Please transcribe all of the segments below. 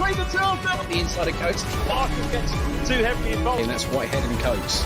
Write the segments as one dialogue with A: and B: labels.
A: between the two of them.
B: The inside of Coates.
A: Marcus gets too heavily involved.
B: And that's Whitehead and Coates.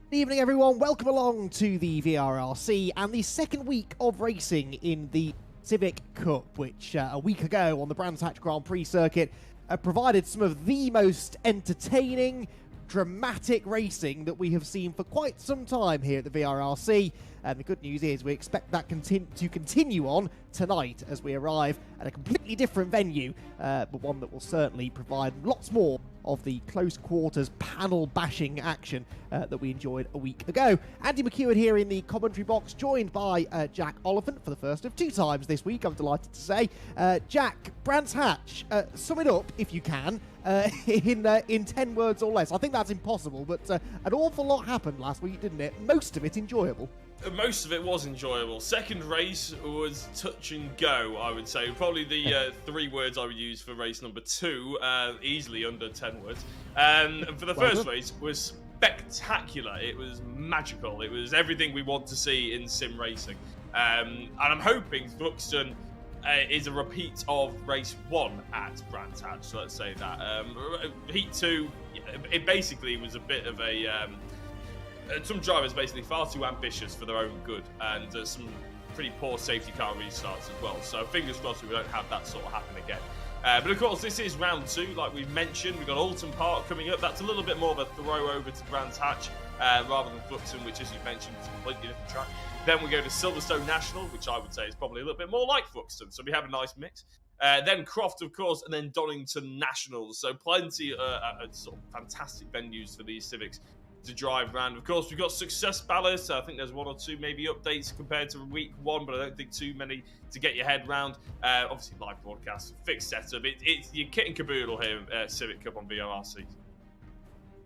C: Good evening, everyone. Welcome along to the VRRC and the second week of racing in the Civic Cup, which a week ago on the Brands Hatch Grand Prix circuit provided some of the most entertaining, dramatic racing that we have seen for quite some time here at the VRRC. And the good news is we expect that to continue on tonight as we arrive at a completely different venue, but one that will certainly provide lots more of the close quarters panel bashing action that we enjoyed a week ago. Andy McEwen here in the commentary box, joined by Jack Oliphant for the first of two times this week, I'm delighted to say. Jack, Brands Hatch, sum it up if you can in 10 words or less. I think that's impossible, but an awful lot happened last week, didn't it? Most of it enjoyable.
A: Most of it was enjoyable. Second race was touch and go, I would say. Probably the 3 words I would use for race number 2, easily under 10 words. And for the first race was spectacular. It was magical. It was everything we want to see in sim racing. And I'm hoping Thruxton is a repeat of race 1 at Brands Hatch, so let's say that. Heat 2, it basically was a bit of a... some drivers basically far too ambitious for their own good, and some pretty poor safety car restarts as well. So fingers crossed we don't have that sort of happen again. But of course, this is round 2, like we've mentioned. We've got Alton Park coming up. That's a little bit more of a throw over to Brands Hatch rather than Thruxton, which, as you mentioned, is a completely different track. Then we go to Silverstone National, which I would say is probably a little bit more like Thruxton. So we have a nice mix. Then Croft, of course, and then Donington Nationals. So plenty of sort of fantastic venues for these Civics to drive around. Of course, we've got Success Ballast. I think there's 1 or 2 maybe updates compared to week 1, but I don't think too many to get your head round. Obviously, live broadcast, fixed setup. It's your kit and caboodle here, Civic Cup on VRRC.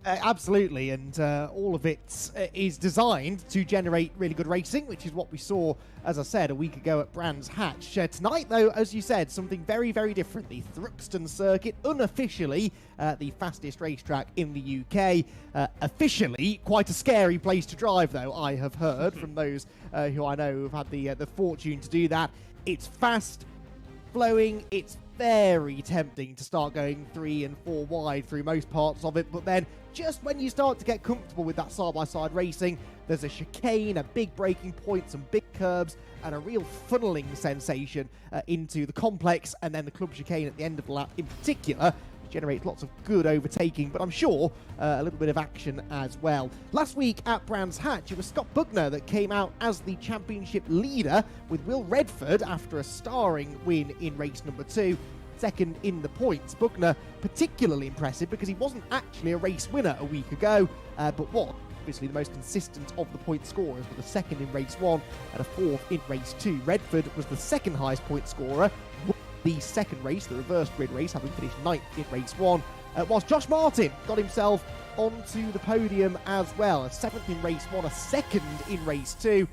C: Absolutely, and all of it is designed to generate really good racing, which is what we saw, as I said, a week ago at Brands Hatch. Tonight, though, as you said, something very, very different. The Thruxton circuit, unofficially the fastest racetrack in the UK. Officially, quite a scary place to drive, though, I have heard from those who I know have had the fortune to do that. It's fast, flowing, it's very tempting to start going 3 and 4 wide through most parts of it, but then just when you start to get comfortable with that side-by-side racing, there's a chicane, a big braking point, some big curbs, and a real funneling sensation into the complex, and then the club chicane at the end of the lap in particular generates lots of good overtaking, but I'm sure a little bit of action as well. Last week at Brands Hatch, it was Scott Bugner that came out as the championship leader, with Will Redford after a starring win in race number 2. Second in the points. Bugner particularly impressive because he wasn't actually a race winner a week ago, but was obviously the most consistent of the point scorers, with a second in race 1 and a 4th in race 2. Redford was the second highest point scorer, the second race, the reverse grid race, having finished 9th in race 1, whilst Josh Martin got himself onto the podium as well, a 7th in race 1, a 2nd in race 2,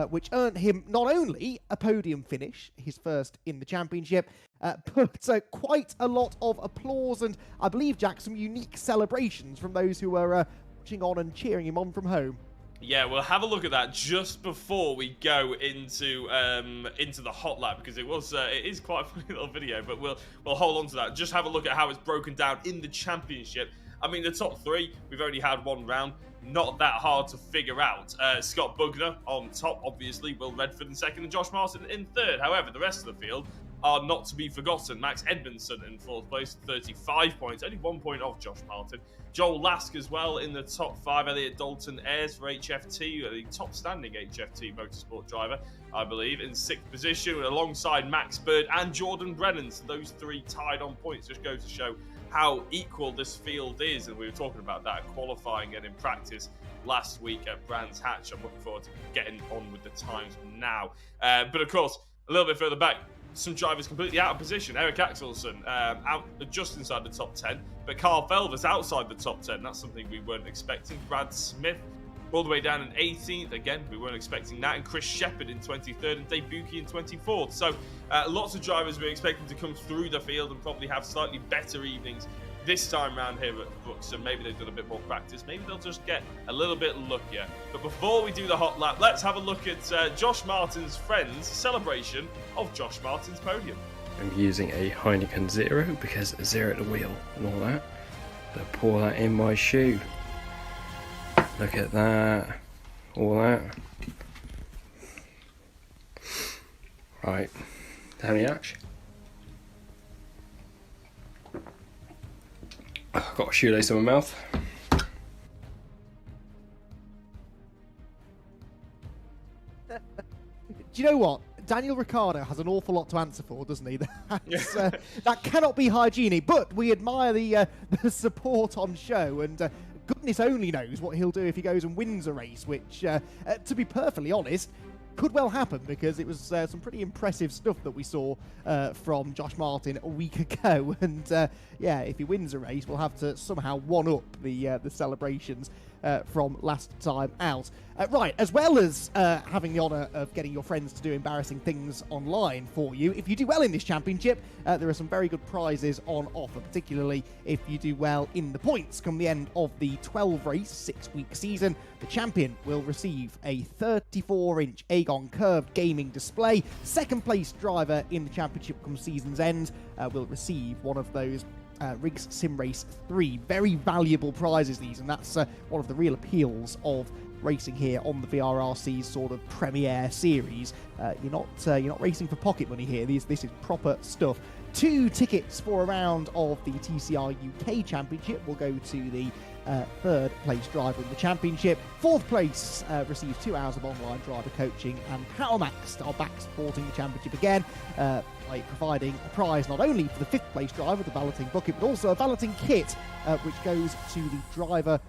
C: which earned him not only a podium finish, his first in the championship, but quite a lot of applause and, I believe, Jack, some unique celebrations from those who were watching on and cheering him on from home.
A: Yeah, we'll have a look at that just before we go into the hot lap, because it is quite a funny little video, but we'll hold on to that. Just have a look at how it's broken down in the championship. I mean, the top 3, we've only had 1 round. Not that hard to figure out. Scott Bugner on top, obviously. Will Redford in 2nd and Josh Martin in 3rd. However, the rest of the field are not to be forgotten. Max Edmondson in 4th place, 35 points, only 1 point off Josh Martin. Joel Lask as well in the top 5. Elliot Dalton Ayres for HFT, the top standing HFT motorsport driver, I believe, in 6th position, alongside Max Bird and Jordan Brennan. So those 3 tied on points. Just goes to show how equal this field is, and we were talking about that qualifying and in practice last week at Brands Hatch. I'm looking forward to getting on with the times now. But of course, a little bit further back, some drivers completely out of position. Eric Axelson out just inside the top 10, but Carl Felvers outside the top 10. That's something we weren't expecting. Brad Smith all the way down in 18th. Again, we weren't expecting that. And Chris Shepherd in 23rd and Dave Buki in 24th. So lots of drivers we're expecting to come through the field and probably have slightly better evenings this time around here at Thruxton. Maybe they've done a bit more practice. Maybe they'll just get a little bit luckier. But before we do the hot lap, let's have a look at Josh Martin's friends' celebration of Josh Martin's podium.
B: I'm using a Heineken Zero because zero at the wheel and all that. So pour that in my shoe. Look at that, all that. Right, Danny Hatch. I've got a shoelace in my mouth.
C: Do you know what? Daniel Ricciardo has an awful lot to answer for, doesn't he? That cannot be hygienic, but we admire the support on show, and goodness only knows what he'll do if he goes and wins a race, which, to be perfectly honest, could well happen, because it was some pretty impressive stuff that we saw from Josh Martin a week ago. And yeah, if he wins a race, we'll have to somehow one-up the celebrations from last time out. Right, as well as having the honour of getting your friends to do embarrassing things online for you, if you do well in this championship, there are some very good prizes on offer, particularly if you do well in the points. Come the end of the 12-race, 6-week season, the champion will receive a 34-inch AGON curved gaming display. Second place driver in the championship come season's end will receive one of those Riggs SimRace 3. Very valuable prizes, these, and that's one of the real appeals of racing here on the VRRC's sort of premiere series. You're not racing for pocket money here. This is proper stuff. 2 tickets for a round of the TCR UK Championship will go to the 3rd place driver in the championship. 4th place receives 2 hours of online driver coaching, and PowerMax are back supporting the championship again by providing a prize not only for the 5th place driver, the Valeting bucket, but also a Valeting kit, which goes to the driver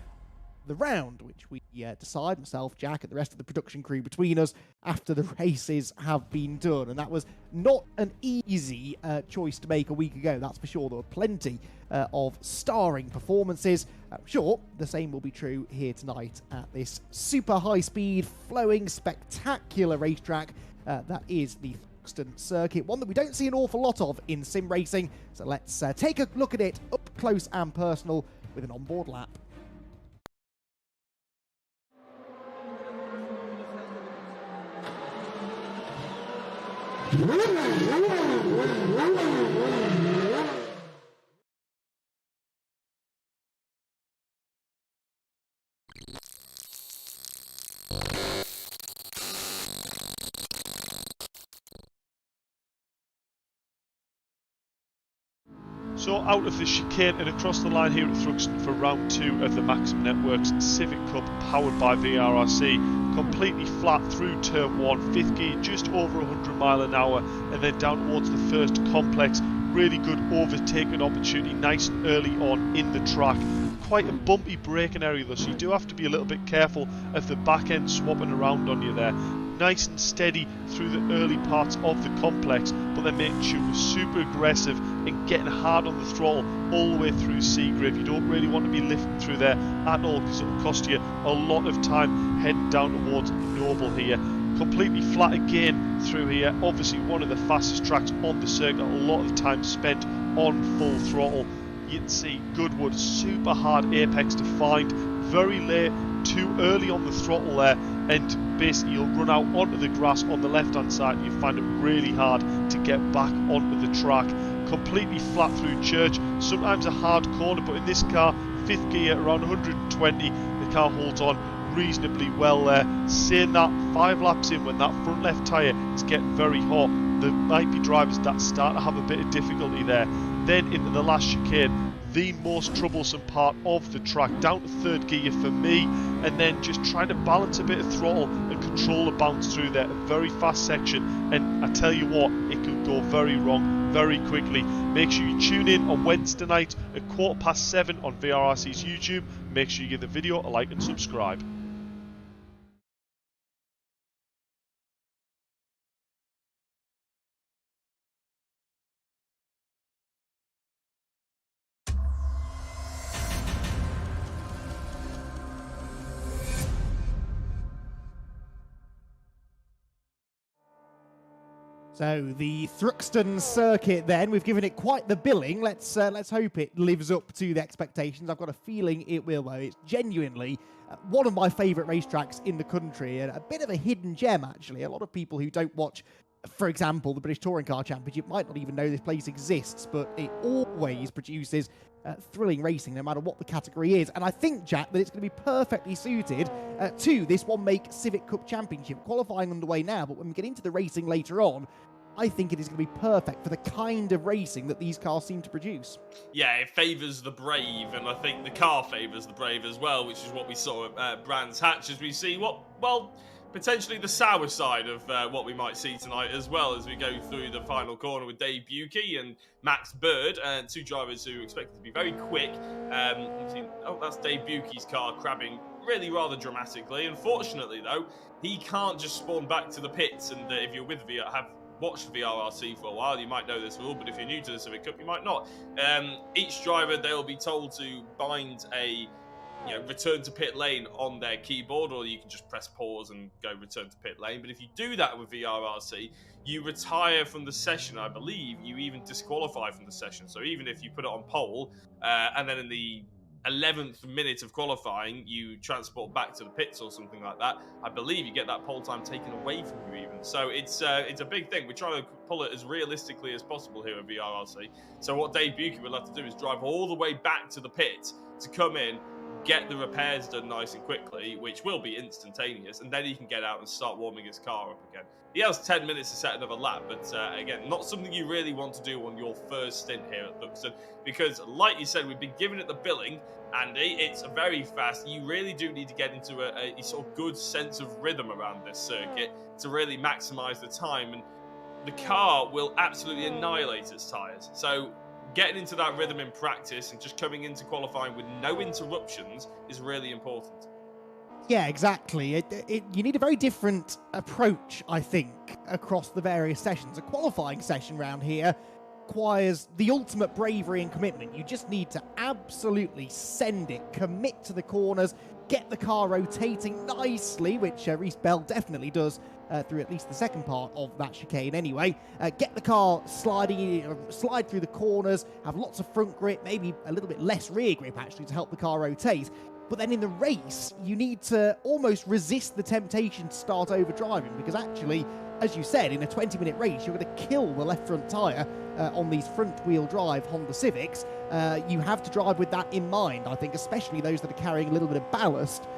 C: the round, which we decide, myself, Jack, and the rest of the production crew between us, after the races have been done. And that was not an easy choice to make a week ago, that's for sure. There were plenty of starring performances. I'm sure the same will be true here tonight at this super high-speed, flowing, spectacular racetrack that is the Thruxton circuit, one that we don't see an awful lot of in sim racing. So let's take a look at it up close and personal with an onboard lap.
D: So out of the chicane and across the line here at Thruxton for round 2 of the Maximum Networks Civic Cup powered by VRRC. Completely flat through turn 1, 5th gear just over 100 mile an hour, and then down towards the first complex. Really good overtaking opportunity, nice and early on in the track. Quite a bumpy braking area though, so you do have to be a little bit careful of the back end swapping around on you there. Nice and steady through the early parts of the complex, but then making sure we're super aggressive and getting hard on the throttle all the way through Seagrave. You don't really want to be lifting through there at all, because it will cost you a lot of time heading down towards Noble here. Completely flat again through here. Obviously one of the fastest tracks on the circuit, a lot of time spent on full throttle. You can see Goodwood, super hard apex to find, very late, too early on the throttle there, and basically you'll run out onto the grass on the left hand side and you find it really hard to get back onto the track. Completely flat through Church, sometimes a hard corner, but in this car, 5th gear around 120, the car holds on reasonably well there. Saying that, 5 laps in, when that front left tyre is getting very hot, there might be drivers that start to have a bit of difficulty there. Then into the last chicane, the most troublesome part of the track, down to 3rd gear for me, and then just trying to balance a bit of throttle and control the bounce through there. A very fast section, and I tell you what, it could go very wrong very quickly. Make sure you tune in on Wednesday night at 7:15 on VRRC's YouTube. Make sure you give the video a like and subscribe.
C: So the Thruxton circuit then, we've given it quite the billing. Let's hope it lives up to the expectations. I've got a feeling it will though. It's genuinely one of my favourite racetracks in the country, and a bit of a hidden gem actually. A lot of people who don't watch, for example, the British Touring Car Championship might not even know this place exists, but it always produces thrilling racing no matter what the category is. And I think, Jack, that it's going to be perfectly suited to this One Make Civic Cup Championship. Qualifying underway now, but when we get into the racing later on, I think it is going to be perfect for the kind of racing that these cars seem to produce.
A: Yeah, it favours the brave, and I think the car favours the brave as well, which is what we saw at Brands Hatch, as we see potentially the sour side of what we might see tonight as well, as we go through the final corner with Dave Buki and Max Bird, and 2 drivers who are expected to be very quick. That's Dave Buki's car crabbing really rather dramatically. Unfortunately, though, he can't just spawn back to the pits, and if you're with have watched VRRC for a while, you might know this rule, but if you're new to the Civic Cup, you might not. Each driver, they'll be told to bind a return to pit lane on their keyboard, or you can just press pause and go return to pit lane. But if you do that with VRRC, you retire from the session. I believe you even disqualify from the session. So even if you put it on pole, and then in the 11th minute of qualifying, you transport back to the pits or something like that, I believe you get that pole time taken away from you even. So it's a big thing. We're trying to pull it as realistically as possible here at VRRC. So what Dave Buki will have to do is drive all the way back to the pit to come in, get the repairs done nice and quickly, which will be instantaneous, and then he can get out and start warming his car up again. He has 10 minutes to set another lap, but again, not something you really want to do on your first stint here at Thruxton, because like you said, we've been giving it the billing, Andy. It's very fast. You really do need to get into a sort of good sense of rhythm around this circuit to really maximise the time, and the car will absolutely annihilate its tyres. So getting into that rhythm in practice and just coming into qualifying with no interruptions is really important.
C: Yeah, exactly. You need a very different approach, I think, across the various sessions. A qualifying session round here requires the ultimate bravery and commitment. You just need to absolutely send it, commit to the corners, get the car rotating nicely, which Reese Bell definitely does through at least the second part of that chicane anyway. Get the car slide through the corners, have lots of front grip, maybe a little bit less rear grip actually to help the car rotate. But then in the race, you need to almost resist the temptation to start overdriving, because actually, as you said, in a 20-minute race, you're going to kill the left front tyre on these front-wheel drive Honda Civics. You have to drive with that in mind, I think, especially those that are carrying a little bit of ballast,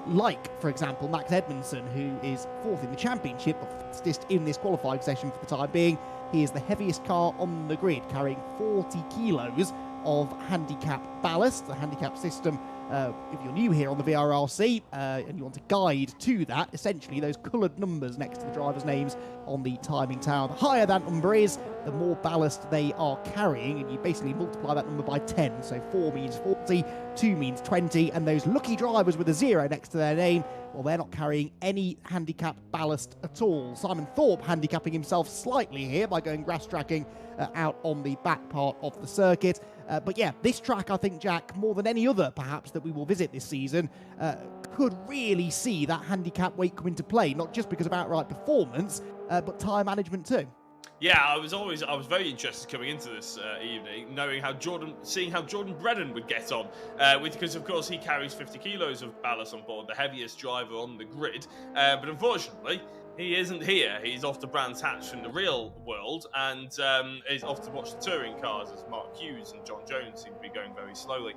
C: like, for example, Max Edmondson, who is 4th in the championship, but fastest in this qualifying session for the time being. He is the heaviest car on the grid, carrying 40 kilos of handicap ballast. The handicap system, if you're new here on the VRRC and you want to guide to that, essentially those coloured numbers next to the drivers' names on the timing tower. The higher that number is, the more ballast they are carrying, and you basically multiply that number by 10. So 4 means 40, 2 means 20, and those lucky drivers with a 0 next to their name, well, they're not carrying any handicap ballast at all. Simon Thorpe handicapping himself slightly here by going grass tracking out on the back part of the circuit. But yeah, this track, I think, Jack, more than any other perhaps that we will visit this season, could really see that handicap weight come into play, not just because of outright performance, but tyre management too.
A: Yeah, I was very interested coming into this evening, seeing how Jordan Brennan would get on, because of course he carries 50 kilos of ballast on board, the heaviest driver on the grid, but unfortunately he isn't here. He's off to Brands Hatch in the real world, and is off to watch the touring cars as Mark Hughes and John Jones seem to be going very slowly.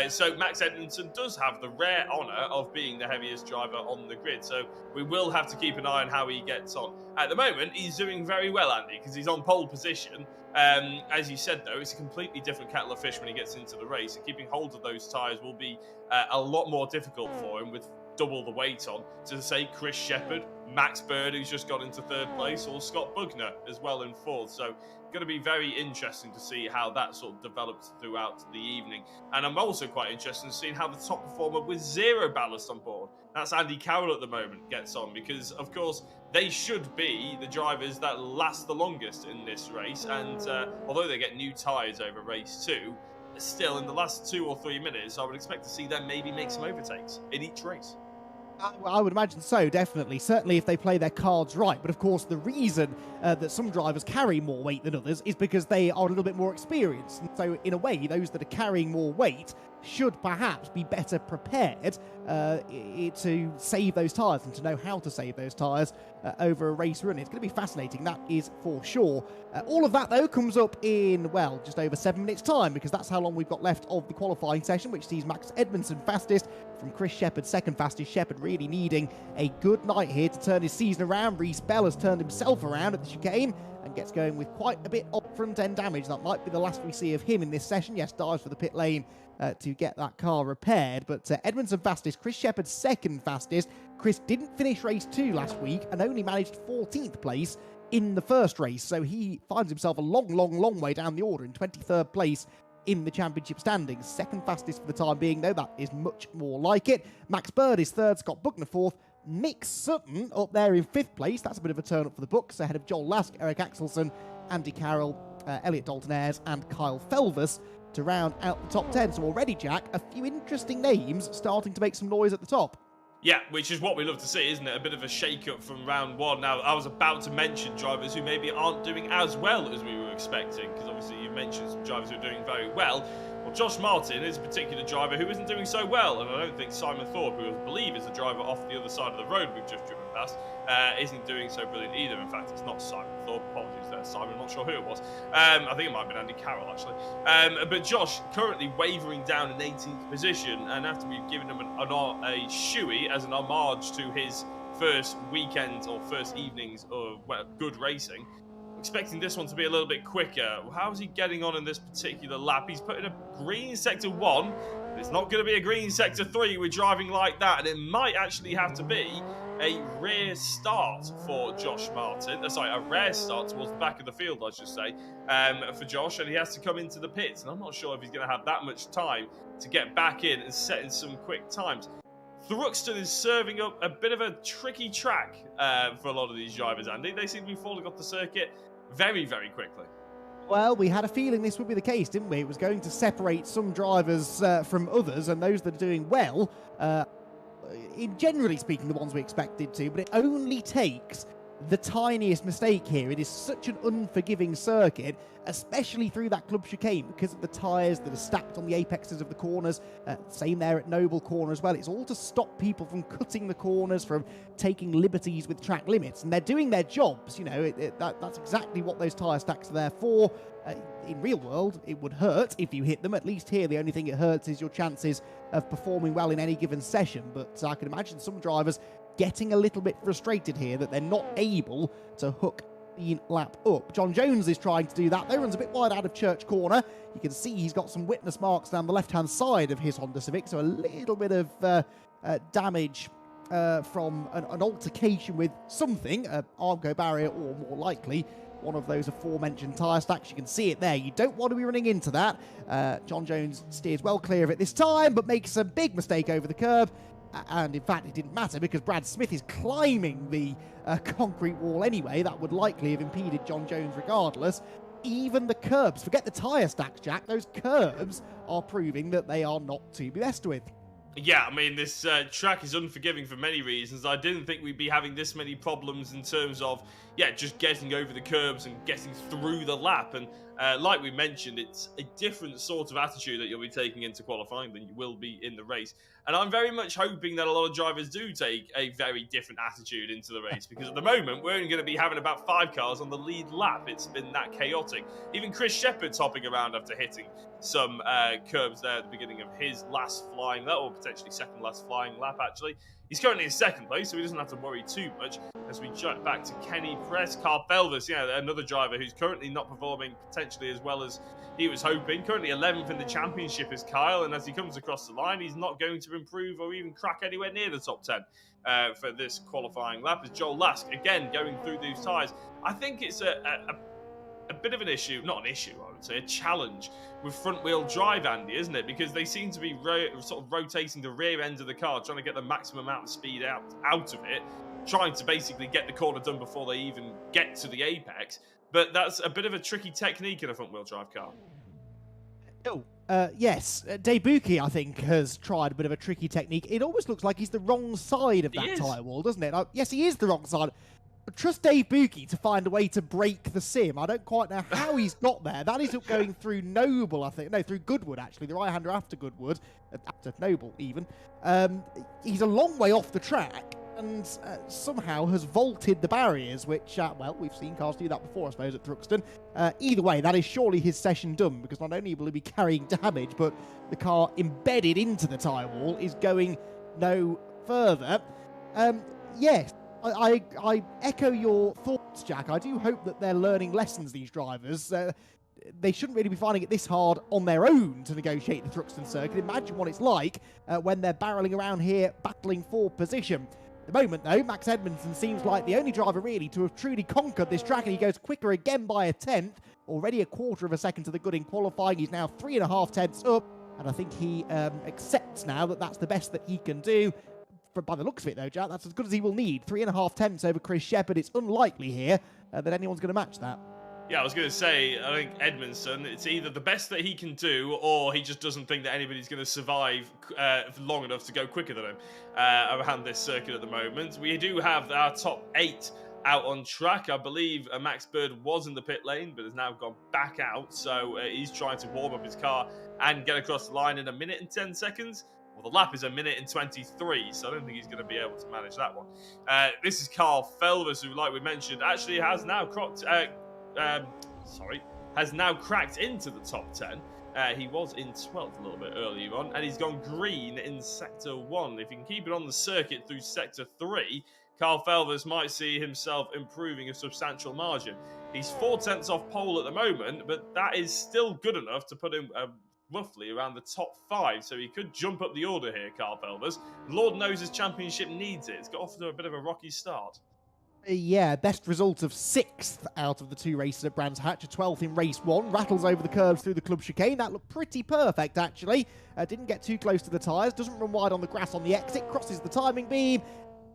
A: So Max Edmondson does have the rare honour of being the heaviest driver on the grid, so we will have to keep an eye on how he gets on. At the moment, he's doing very well, Andy, because he's on pole position. As you said, though, it's a completely different kettle of fish when he gets into the race, and keeping hold of those tyres will be a lot more difficult for him with double the weight on. To say Chris Shepherd, Max Bird, who's just got into 3rd place, or Scott Bugner as well in 4th. So going to be very interesting to see how that sort of develops throughout the evening. And I'm also quite interested in seeing how the top performer with 0 ballast on board, that's Andy Carroll at the moment, gets on, because of course they should be the drivers that last the longest in this race. And although they get new tyres over race 2, still in the last 2 or 3 minutes, I would expect to see them maybe make some overtakes in each race.
C: I would imagine so, definitely. Certainly if they play their cards right. But of course, the reason that some drivers carry more weight than others is because they are a little bit more experienced. And so in a way, those that are carrying more weight should perhaps be better prepared to save those tyres and to know how to save those tyres over a race run. It's going to be fascinating, that is for sure. All of that, though, comes up in, well, just over 7 minutes' time, because that's how long we've got left of the qualifying session, which sees Max Edmondson fastest from Chris Shepherd second fastest. Shepherd really needing a good night here to turn his season around. Reese Bell has turned himself around at the chicane and gets going with quite a bit of front-end damage. That might be the last we see of him in this session. Yes, dives for the pit lane to get that car repaired. But Edmondson fastest, Chris Shepherd second fastest. Chris didn't finish race 2 last week and only managed 14th place in the first race. So he finds himself a long way down the order in 23rd place in the championship standings. Second fastest for the time being, though. That is much more like it. Max Bird is 3rd, Scott Bugner 4th. Mick Sutton up there in 5th place. That's a bit of a turn up for the books, ahead of Joel Lask, Eric Axelson, Andy Carroll, Elliot Dalton-Ayres and Kyle Felvers to round out the top 10. So already, Jack, a few interesting names starting to make some noise at the top.
A: Yeah, which is what we love to see, isn't it? A bit of a shake-up from round 1. Now, I was about to mention drivers who maybe aren't doing as well as we were expecting, because obviously you mentioned some drivers who are doing very well. Well, Josh Martin is a particular driver who isn't doing so well, and I don't think Simon Thorpe, who I believe is the driver off the other side of the road we've just driven past, isn't doing so brilliant either. In fact, it's not Simon Thorpe. Apologies there, Simon. I'm not sure who it was. I think it might have been Andy Carroll, actually. But Josh currently wavering down in 18th position, and after we've given him a shoey as an homage to his first weekend or first evenings of good racing, expecting this one to be a little bit quicker. How's he getting on in this particular lap? He's put in a green sector 1. It's not going to be a green sector 3 with driving like that, and it might actually have to be a rare start for Josh Martin. A rare start towards the back of the field, I should say, for Josh, and he has to come into the pits. And I'm not sure if he's going to have that much time to get back in and set in some quick times. Thruxton is serving up a bit of a tricky track for a lot of these drivers, Andy. They seem to be falling off the circuit very, very quickly.
C: Well, we had a feeling this would be the case, didn't we? It was going to separate some drivers from others, and those that are doing well, in generally speaking, the ones we expected to, but it only takes the tiniest mistake here. It is such an unforgiving circuit, especially through that club chicane, because of the tyres that are stacked on the apexes of the corners. Same there at Noble Corner as well. It's all to stop people from cutting the corners, from taking liberties with track limits, and they're doing their jobs. You know, that's exactly what those tyre stacks are there for. In real world, it would hurt if you hit them. At least here, the only thing it hurts is your chances of performing well in any given session. But I can imagine some drivers getting a little bit frustrated here that they're not able to hook the lap up. John Jones is trying to do that, though. Runs a bit wide out of Church Corner. You can see he's got some witness marks down the left-hand side of his Honda Civic, so a little bit of damage from an altercation with something, an Armco barrier, or more likely, one of those aforementioned tyre stacks. You can see it there. You don't want to be running into that. John Jones steers well clear of it this time, but makes a big mistake over the curb. And in fact, it didn't matter because Brad Smith is climbing the concrete wall anyway. That would likely have impeded John Jones regardless. Even the curbs, forget the tyre stacks, Jack, those curbs are proving that they are not to be messed with.
A: Yeah, I mean, this track is unforgiving for many reasons. I didn't think we'd be having this many problems in terms of, just getting over the curbs and getting through the lap. And like we mentioned, it's a different sort of attitude that you'll be taking into qualifying than you will be in the race. And I'm very much hoping that a lot of drivers do take a very different attitude into the race, because at the moment, we're only going to be having about 5 cars on the lead lap. It's been that chaotic. Even Chris Shepherd's hopping around after hitting some curbs there at the beginning of his last flying lap, or potentially second last flying lap, actually. He's currently in second place, so he doesn't have to worry too much. As we jump back to Kenny Press, Carl Felvis, another driver who's currently not performing potentially as well as he was hoping. Currently 11th in the championship is Kyle, and as he comes across the line, he's not going to improve or even crack anywhere near the top 10 for this qualifying lap. As Joel Lask, again, going through these tyres. I think it's a bit of an issue, not an issue, I would say, a challenge with front-wheel drive, Andy, isn't it? Because they seem to be sort of rotating the rear end of the car, trying to get the maximum amount of speed out of it, trying to basically get the corner done before they even get to the apex. But that's a bit of a tricky technique in a front-wheel drive car.
C: Yes, Dave Buki, I think, has tried a bit of a tricky technique. It almost looks like he's the wrong side of that tyre wall, doesn't it? Yes, he is the wrong side. Trust Dave Buki to find a way to break the sim. I don't quite know how he's got there. That is going through Noble, I think. No, through Goodwood, actually. The right-hander after Goodwood, after Noble, even. He's a long way off the track and somehow has vaulted the barriers, which, well, we've seen cars do that before, I suppose, at Thruxton. Either way, that is surely his session done, because not only will he be carrying damage, but the car embedded into the tyre wall is going no further. Yes. I echo your thoughts, Jack. I do hope that they're learning lessons, these drivers. They shouldn't really be finding it this hard on their own to negotiate the Thruxton circuit. Imagine what it's like when they're barreling around here battling for position. At the moment, though, Max Edmondson seems like the only driver really to have truly conquered this track, and he goes quicker again by a tenth. Already a quarter of a second to the good in qualifying. He's now 3.5 tenths up, and I think he accepts now that that's the best that he can do. By the looks of it, though, Jack, that's as good as he will need. 3.5 tenths over Chris Shepherd. It's unlikely here that anyone's going to match that.
A: Yeah, I was going to say, I think Edmondson, it's either the best that he can do, or he just doesn't think that anybody's going to survive long enough to go quicker than him around this circuit at the moment. We do have our top 8 out on track. I believe Max Bird was in the pit lane, but has now gone back out. So he's trying to warm up his car and get across the line in 1 minute and 10 seconds. Well, the lap is 1 minute and 23, so I don't think he's going to be able to manage that one. This is Carl Felvis, who, like we mentioned, actually has now cracked into the top 10. He was in 12th a little bit earlier on, and he's gone green in Sector 1. If he can keep it on the circuit through Sector 3, Carl Felvis might see himself improving a substantial margin. He's 4 tenths off pole at the moment, but that is still good enough to put him roughly around the top 5, so he could jump up the order here, Carl Pelvers. Lord knows his championship needs it. It's got off to a bit of a rocky start.
C: Yeah, best result of 6th out of the 2 races at Brands Hatch, a 12th in race 1, rattles over the curbs through the club chicane. That looked pretty perfect, actually. Didn't get too close to the tyres, doesn't run wide on the grass on the exit, crosses the timing beam,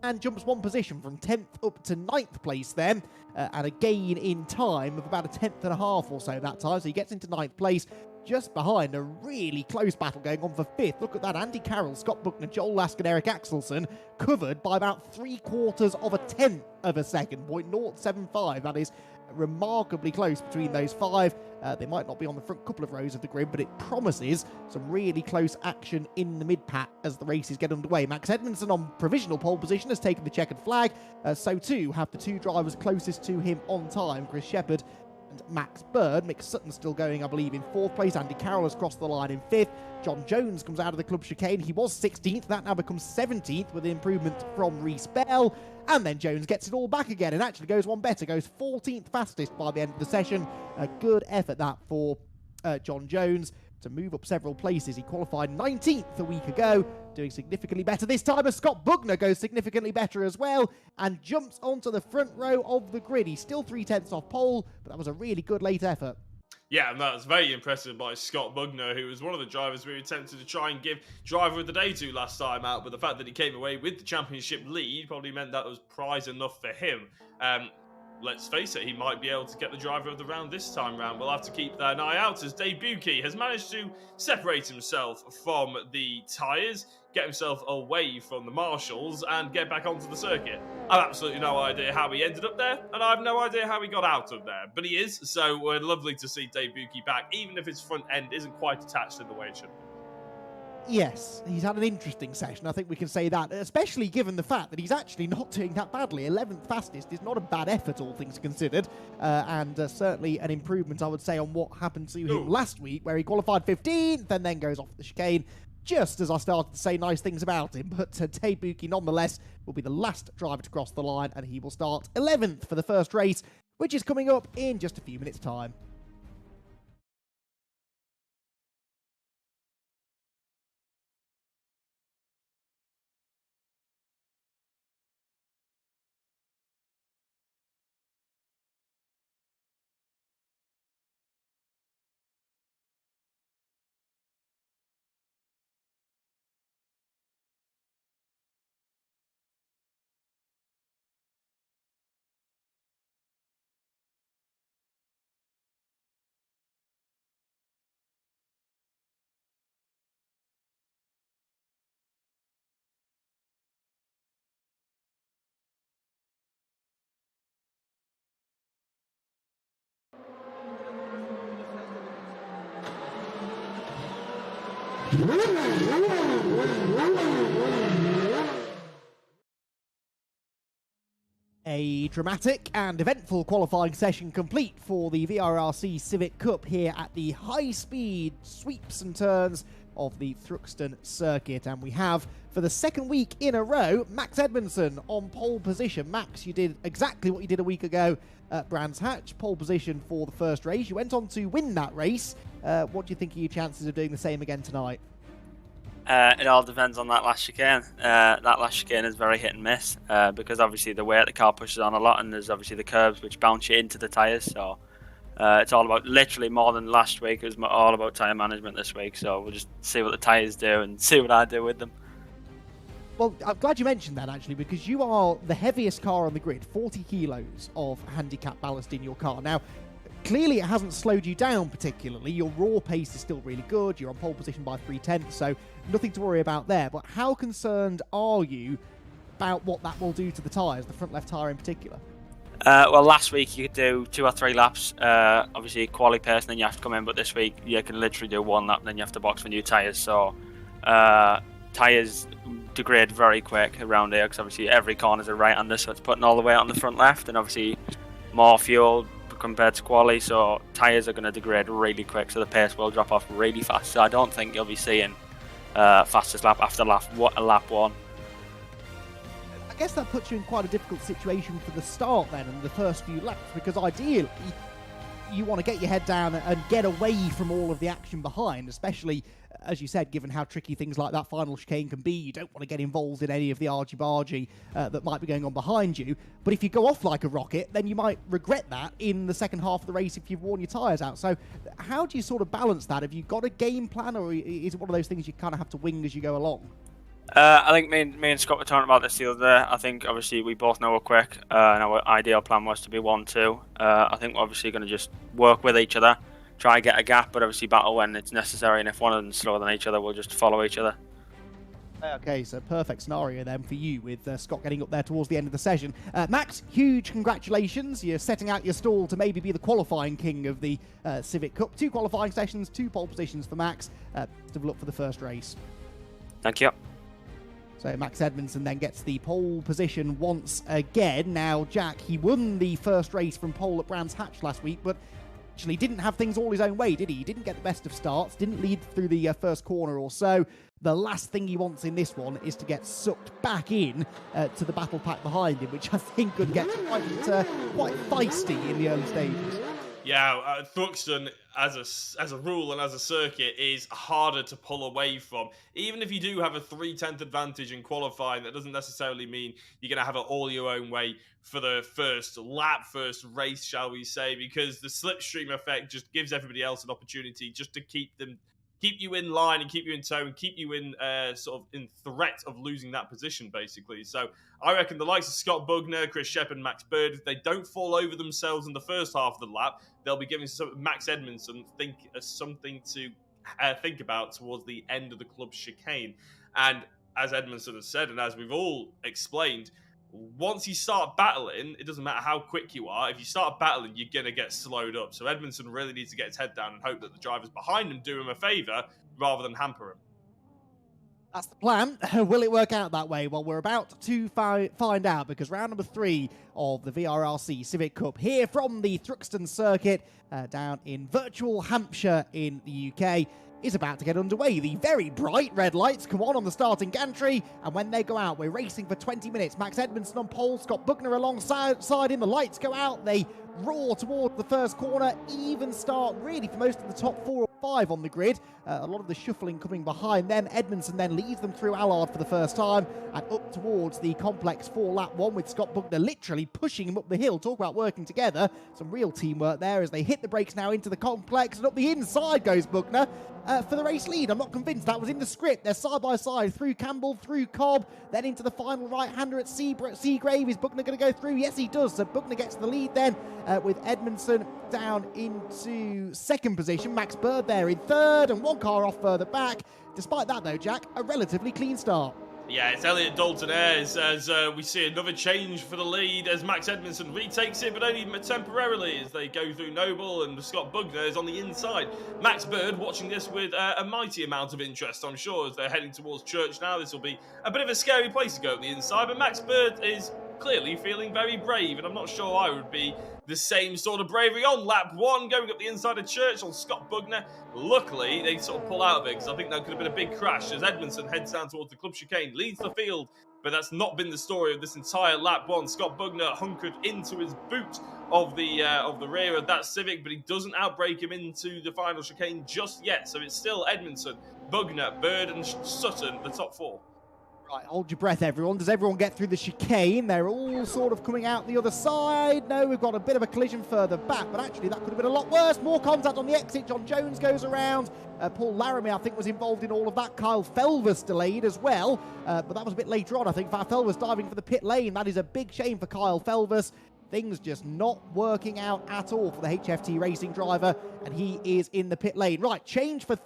C: and jumps 1 position from 10th up to 9th place then, and a gain in time of about a 10th and a half or so that time, so he gets into 9th place, just behind a really close battle going on for 5th. Look at that, Andy Carroll, Scott Buckner, Joel Lask and Eric Axelson covered by about 3/4 of a tenth of a second, 0.075. That is remarkably close between those 5. They might not be on the front couple of rows of the grid, but it promises some really close action in the mid-pack as the races get underway. Max Edmondson on provisional pole position has taken the checkered flag. So too have the 2 drivers closest to him on time, Chris Shepherd and Max Bird. Mick Sutton still going, I believe, in 4th place. Andy Carroll has crossed the line in 5th. John Jones comes out of the club chicane. He was 16th. That now becomes 17th with an improvement from Reece Bell. And then Jones gets it all back again and actually goes one better, goes 14th fastest by the end of the session. A good effort that for John Jones to move up several places. He qualified 19th a week ago, doing significantly better this time as Scott Buckner goes significantly better as well and jumps onto the front row of the grid. He's still 3/10 off pole, but that was a really good late effort.
A: Yeah, and that was very impressive by Scott Buckner, who was one of the drivers we were tempted to try and give driver of the day to last time out, but the fact that he came away with the championship lead probably meant that was prize enough for him. Let's face it, he might be able to get the driver of the round this time round. We'll have to keep an eye out as Dave Buki has managed to separate himself from the tyres, get himself away from the marshals and get back onto the circuit. I've absolutely no idea how he ended up there, and I have no idea how he got out of there, but he is, so we're lovely to see Dave Buki back, even if his front end isn't quite attached in the way it should be.
C: Yes, he's had an interesting session, I think we can say that, especially given the fact that he's actually not doing that badly. 11th fastest is not a bad effort, all things considered, and certainly an improvement, I would say, on what happened to him last week, where he qualified 15th and then goes off the chicane, just as I started to say nice things about him. But Dave Buki, nonetheless, will be the last driver to cross the line, and he will start 11th for the first race, which is coming up in just a few minutes' time. A dramatic and eventful qualifying session complete for the VRRC Civic Cup here at the high-speed sweeps and turns of the Thruxton circuit. And we have, for the second week in a row, Max Edmondson on pole position. Max, you did exactly what you did a week ago at Brands Hatch, pole position for the first race. You went on to win that race. What do you think of your chances of doing the same again tonight?
E: It all depends on that last chicane. That last chicane is very hit and miss because obviously the weight the car pushes on a lot, and there's obviously the curbs which bounce you into the tyres. So it's all about, literally more than last week, it was all about tyre management this week. So we'll just see what the tyres do and see what I do with them.
C: Well, I'm glad you mentioned that, actually, because you are the heaviest car on the grid, 40 kilos of handicap ballast in your car. Now, clearly it hasn't slowed you down particularly. Your raw pace is still really good. You're on pole position by 3/10, so nothing to worry about there. But how concerned are you about what that will do to the tyres, the front left tyre in particular?
E: Well, last week you could do 2 or 3 laps, obviously quali pace, and then you have to come in. But this week you can literally do 1 lap, and then you have to box for new tyres. So tyres degrade very quick around here because obviously every corner's a right-hander, so it's putting all the weight on the front left, and obviously more fuel compared to quali, so tyres are going to degrade really quick, so the pace will drop off really fast. So I don't think you'll be seeing fastest lap after lap 1.
C: I guess that puts you in quite a difficult situation for the start then and the first few laps, because ideally you want to get your head down and get away from all of the action behind, especially, as you said, given how tricky things like that final chicane can be. You don't want to get involved in any of the argy-bargy that might be going on behind you. But if you go off like a rocket, then you might regret that in the second half of the race if you've worn your tyres out. So how do you sort of balance that? Have you got a game plan, or is it one of those things you kind of have to wing as you go along?
E: I think me and Scott were talking about this the other day. I think obviously we both know we're quick, and our ideal plan was to be 1-2. I think we're obviously going to just work with each other, try and get a gap, but obviously battle when it's necessary, and if one of them's slower than each other, we'll just follow each other.
C: Okay, so perfect scenario then for you with Scott getting up there towards the end of the session. Max, huge congratulations. You're setting out your stall to maybe be the qualifying king of the Civic Cup. 2 qualifying sessions, 2 pole positions for Max. Best of luck for the first race.
E: Thank you.
C: So Max Edmondson then gets the pole position once again. Now, Jack, he won the first race from pole at Brands Hatch last week, but actually didn't have things all his own way, did he? He didn't get the best of starts, didn't lead through the first corner or so. The last thing he wants in this one is to get sucked back in to the battle pack behind him, which I think could get quite feisty in the early stages.
A: Yeah, Thruxton, as a rule and as a circuit, is harder to pull away from. Even if you do have a 3/10 advantage in qualifying, that doesn't necessarily mean you're going to have it all your own way for the first lap, first race, shall we say, because the slipstream effect just gives everybody else an opportunity just to keep you in line and keep you in tow and keep you in sort of in threat of losing that position, basically. So I reckon the likes of Scott Bugner, Chris Shepard, Max Bird, if they don't fall over themselves in the first half of the lap, they'll be giving Max Edmondson something to think about towards the end of the club chicane. And as Edmondson has said, and as we've all explained, once you start battling, it doesn't matter how quick you are. If you start battling, you're going to get slowed up. So Edmondson really needs to get his head down and hope that the drivers behind him do him a favour rather than hamper him.
C: That's the plan. Will it work out that way? Well, we're about to find out, because round number 3 of the VRRC Civic Cup here from the Thruxton circuit down in virtual Hampshire in the UK is about to get underway. The very bright red lights come on the starting gantry, and when they go out, we're racing for 20 minutes. Max Edmondson on pole, Scott Bugner alongside him. The lights go out, they roar towards the first corner. Even start really for most of the top 4 or 5 on the grid. A lot of the shuffling coming behind them. Edmondson then leads them through Allard for the first time and up towards the complex 4-lap one, with Scott Bugner literally pushing him up the hill. Talk about working together. Some real teamwork there as they hit the brakes now into the complex, and up the inside goes Bugner for the race lead. I'm not convinced that was in the script. They're side by side through Campbell, through Cobb, then into the final right-hander at Seagrave. Is Bugner going to go through? Yes, he does. So Bugner gets the lead then with Edmondson down into second position. Max Bird there in third, and one car off further back. Despite that, though, Jack, a relatively clean start.
A: Yeah, it's Elliot Dalton Ayres as we see another change for the lead as Max Edmondson retakes it, but only temporarily as they go through Noble, and Scott Bugner is on the inside. Max Bird watching this with a mighty amount of interest, I'm sure, as they're heading towards Church now. This will be a bit of a scary place to go on the inside, but Max Bird is clearly feeling very brave, and I'm not sure I would be the same sort of bravery on lap 1, going up the inside of Church on Scott Bugner. Luckily, they sort of pull out of it, because I think that could have been a big crash as Edmondson heads down towards the club chicane, leads the field, but that's not been the story of this entire lap 1. Scott Bugner hunkered into his boot of the rear of that Civic, but he doesn't outbrake him into the final chicane just yet, so it's still Edmondson, Bugner, Bird and Sutton, the top 4.
C: Right, hold your breath, everyone. Does everyone get through the chicane? They're all sort of coming out the other side. No, we've got a bit of a collision further back, but actually that could have been a lot worse. More contact on the exit. John Jones goes around. Paul Laramie, I think, was involved in all of that. Kyle Felvers delayed as well, but that was a bit later on, I think. Felvers diving for the pit lane. That is a big shame for Kyle Felvers. Things just not working out at all for the HFT racing driver, and he is in the pit lane. Right, change for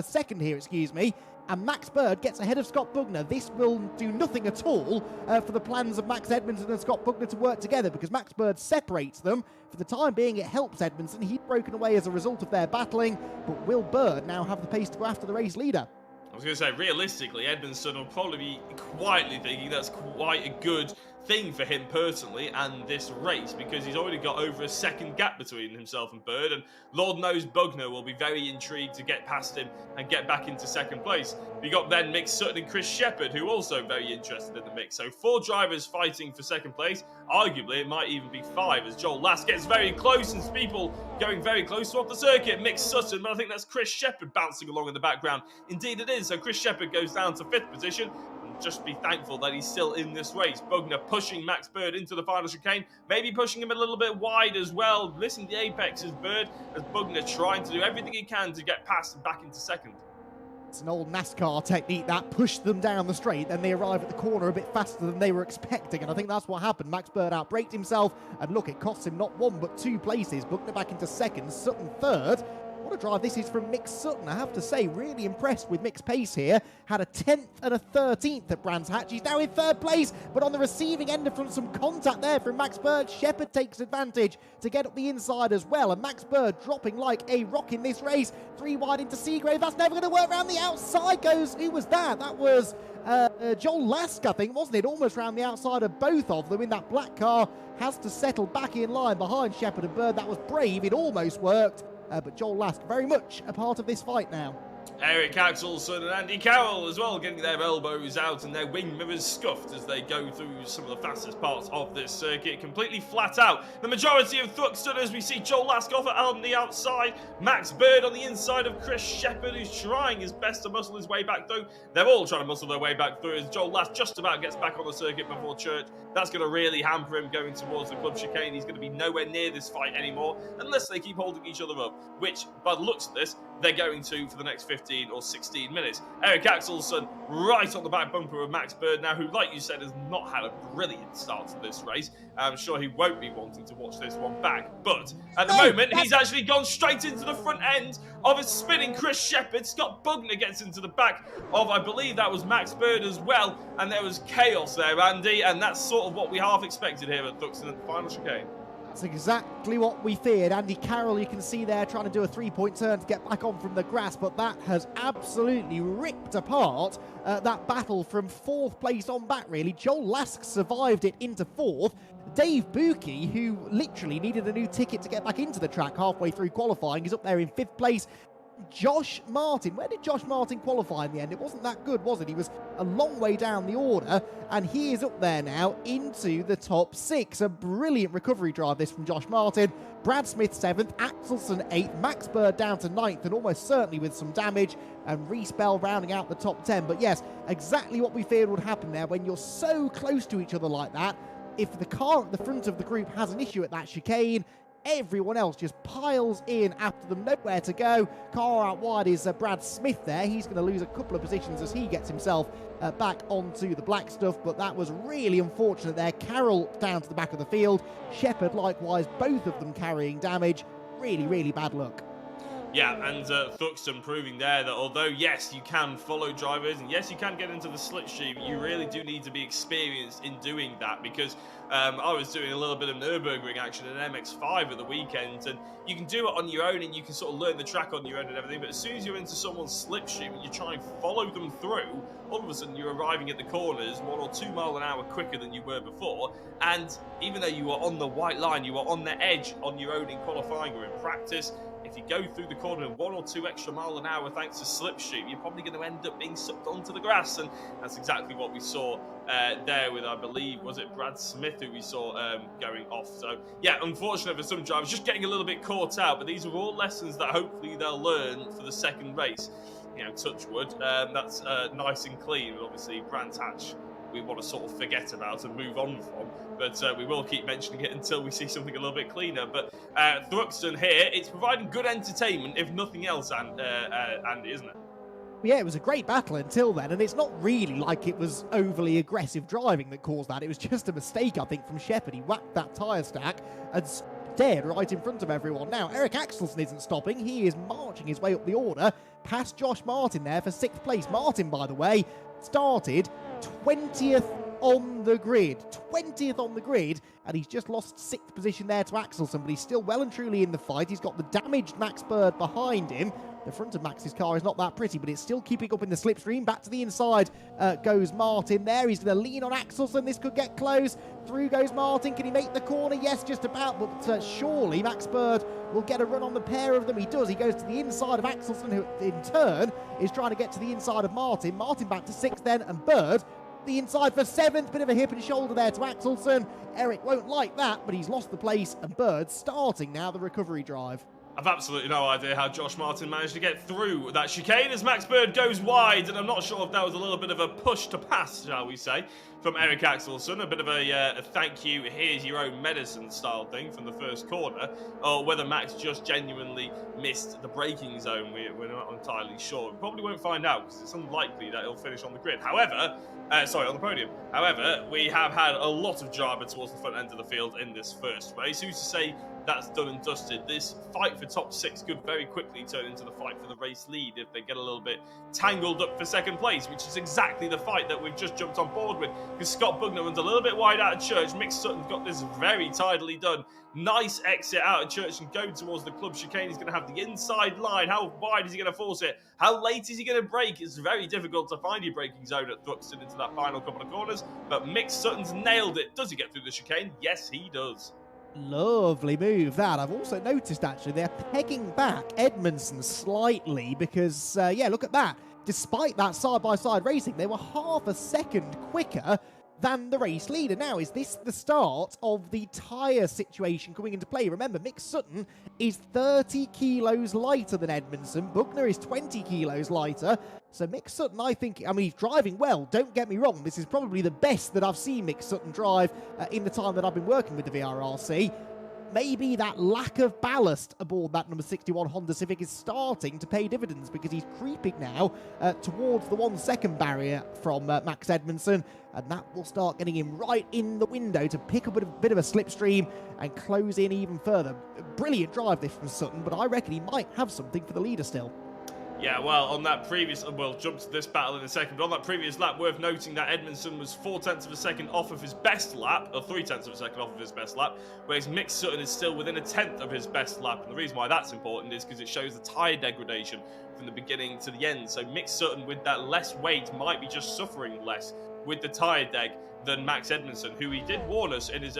C: second here, excuse me. And Max Bird gets ahead of Scott Bugner. This will do nothing at all for the plans of Max Edmondson and Scott Bugner to work together, because Max Bird separates them. For the time being, it helps Edmondson. He's broken away as a result of their battling, but will Bird now have the pace to go after the race leader?
A: I was going to say, realistically, Edmondson will probably be quietly thinking that's quite a good thing for him personally and this race, because he's already got over a second gap between himself and Bird, and Lord knows Bugner will be very intrigued to get past him and get back into second place. We got then Mick Sutton and Chris Shepherd, who are also very interested in the mix. So 4 drivers fighting for second place. Arguably, it might even be 5, as Joel Last gets very close and people going very close to off the circuit. Mick Sutton, but I think that's Chris Shepherd bouncing along in the background. Indeed it is. So Chris Shepherd goes down to 5th position. Just be thankful that he's still in this race. Bugner pushing Max Bird into the final chicane, maybe pushing him a little bit wide as well, missing the apex as Bird, as Bugner trying to do everything he can to get past and back into second.
C: It's an old NASCAR technique that pushed them down the straight, then they arrive at the corner a bit faster than they were expecting, and I think that's what happened. Max Bird outbraked himself, and look, it costs him not 1 but 2 places. Bugner back into second, Sutton third. What a drive this is from Mick Sutton. I have to say, really impressed with Mick's pace here. Had a 10th and a 13th at Brands Hatch. He's now in 3rd place, but on the receiving end from some contact there from Max Bird. Shepherd takes advantage to get up the inside as well, and Max Bird dropping like a rock in this race. 3 wide into Seagrave. That's never going to work. Around the outside goes, who was that? That was Joel Lask, I think, wasn't it? Almost round the outside of both of them in that black car. Has to settle back in line behind Shepherd and Bird. That was brave. It almost worked. But Joel Lask very much a part of this fight now.
A: Eric Axelson and Andy Carroll as well, getting their elbows out and their wing mirrors scuffed as they go through some of the fastest parts of this circuit, completely flat out. The majority of Thruxton, as we see Joel Laskoff on the outside, Max Bird on the inside of Chris Shepherd, who's trying his best to muscle his way back through. They're all trying to muscle their way back through as Joel Lask just about gets back on the circuit before church. That's going to really hamper him going towards the club chicane. He's going to be nowhere near this fight anymore unless they keep holding each other up, which, by the looks of this, they're going to for the next 15 or 16 minutes. Eric Axelson right on the back bumper of Max Bird now, who, like you said, has not had a brilliant start to this race. I'm sure he won't be wanting to watch this one back. But at the moment, he's actually gone straight into the front end of a spinning Chris Shepherd. Scott Bugner gets into the back of, I believe that was Max Bird as well. And there was chaos there, Andy. And that's sort of what we half expected here at Thruxton at the final chicane.
C: That's exactly what we feared. Andy Carroll, you can see there, trying to do a 3-point turn to get back on from the grass, but that has absolutely ripped apart that battle from 4th place on back, really. Joel Lask survived it into 4th. Dave Buki, who literally needed a new ticket to get back into the track halfway through qualifying, is up there in 5th place. Josh Martin, where did Josh Martin qualify in the end? It wasn't that good, was it? He was a long way down the order, and he is up there now into the top 6. A brilliant recovery drive this from Josh Martin. Brad Smith 7th, Axelson 8th, Max Bird down to 9th, and almost certainly with some damage, and Reese Bell rounding out the top 10. But yes, exactly what we feared would happen there when you're so close to each other like that. If the car at the front of the group has an issue at that chicane, everyone else just piles in after them, nowhere to go. Car out wide is Brad Smith there. He's going to lose a couple of positions as he gets himself back onto the black stuff, but that was really unfortunate there. Carroll down to the back of the field. Shepherd likewise, both of them carrying damage. Really, really bad luck.
A: Yeah, and Thruxton proving there that although, yes, you can follow drivers, and yes, you can get into the slipstream, you really do need to be experienced in doing that, because I was doing a little bit of Nürburgring action in MX-5 at the weekend, and you can do it on your own, and you can sort of learn the track on your own and everything, but as soon as you're into someone's slipstream and you try and follow them through, all of a sudden you're arriving at the corners 1 or 2 miles an hour quicker than you were before, and even though you were on the white line, you were on the edge on your own in qualifying or in practice. If you go through the corner in 1 or 2 extra miles an hour thanks to slipstream, you're probably going to end up being sucked onto the grass, and that's exactly what we saw there with, I believe, was it Brad Smith who we saw going off. So yeah, unfortunate for some drivers, just getting a little bit caught out, but these are all lessons that hopefully they'll learn for the second race. You know, touch wood, that's nice and clean. Obviously, Brands Hatch we want to sort of forget about and move on from, but we will keep mentioning it until we see something a little bit cleaner. But Thruxton here, it's providing good entertainment, if nothing else, Andy, isn't it?
C: Yeah, it was a great battle until then, and it's not really like it was overly aggressive driving that caused that. It was just a mistake, I think, from Shepherd. He whacked that tyre stack and dead right in front of everyone. Now, Eric Axelson isn't stopping. He is marching his way up the order past Josh Martin there for 6th place. Martin, by the way, started 20th on the grid. 20th on the grid, and he's just lost 6th position there to Axelson, but he's still well and truly in the fight. He's got the damaged Max Bird behind him, The front of Max's car is not that pretty, but it's still keeping up in the slipstream. Back to the inside goes Martin there. He's going to lean on Axelsen. This could get close. Through goes Martin. Can he make the corner? Yes, just about, but surely Max Bird will get a run on the pair of them. He does. He goes to the inside of Axelsen, who in turn is trying to get to the inside of Martin. Martin back to 6th then, and Bird the inside for 7th. Bit of a hip and shoulder there to Axelsen. Eric won't like that, but he's lost the place, and Bird starting now the recovery drive.
A: I've absolutely no idea how Josh Martin managed to get through that chicane as Max Bird goes wide, and I'm not sure if that was a little bit of a push to pass, shall we say, from Eric Axelsen, a bit of a thank you, here's your own medicine style thing from the first corner, or whether Max just genuinely missed the braking zone, we're not entirely sure. We probably won't find out, because it's unlikely that he'll finish on the grid. However, on the podium. However, we have had a lot of drama towards the front end of the field in this first race. Who's to say that's done and dusted? This fight for top 6 could very quickly turn into the fight for the race lead if they get a little bit tangled up for second place, which is exactly the fight that we've just jumped on board with, because Scott Bugner runs a little bit wide out of Church. Mick Sutton's got this very tidily done. Nice exit out of Church and go towards the club chicane. He's going to have the inside line. How wide is he going to force it? How late is he going to brake? It's very difficult to find your braking zone at Thruxton into that final couple of corners, but Mick Sutton's nailed it. Does he get through the chicane? Yes, he does.
C: Lovely move that. I've also noticed actually they're pegging back Edmondson slightly because, look at that. Despite that side-by-side racing, they were half a second quicker than the race leader. Now, is this the start of the tyre situation coming into play? Remember, Mick Sutton is 30 kilos lighter than Edmondson. Bugner is 20 kilos lighter. So Mick Sutton, I mean, he's driving well. Don't get me wrong. This is probably the best that I've seen Mick Sutton drive in the time that I've been working with the VRRC. Maybe that lack of ballast aboard that number 61 Honda Civic is starting to pay dividends, because he's creeping now towards the 1 second barrier from Max Edmondson, and that will start getting him right in the window to pick up a bit of a slipstream and close in even further. Brilliant drive this from Sutton, but I reckon he might have something for the leader still.
A: Yeah, well, on that previous, we'll jump to this battle in a second, but on that previous lap, worth noting that Edmondson was 0.4 of a second off of his best lap, or 0.3 of a second off of his best lap, whereas Mick Sutton is still within 1/10 of his best lap. And the reason why that's important is because it shows the tyre degradation from the beginning to the end. So Mick Sutton, with that less weight, might be just suffering less with the tyre deg than Max Edmondson, who he did warn us in his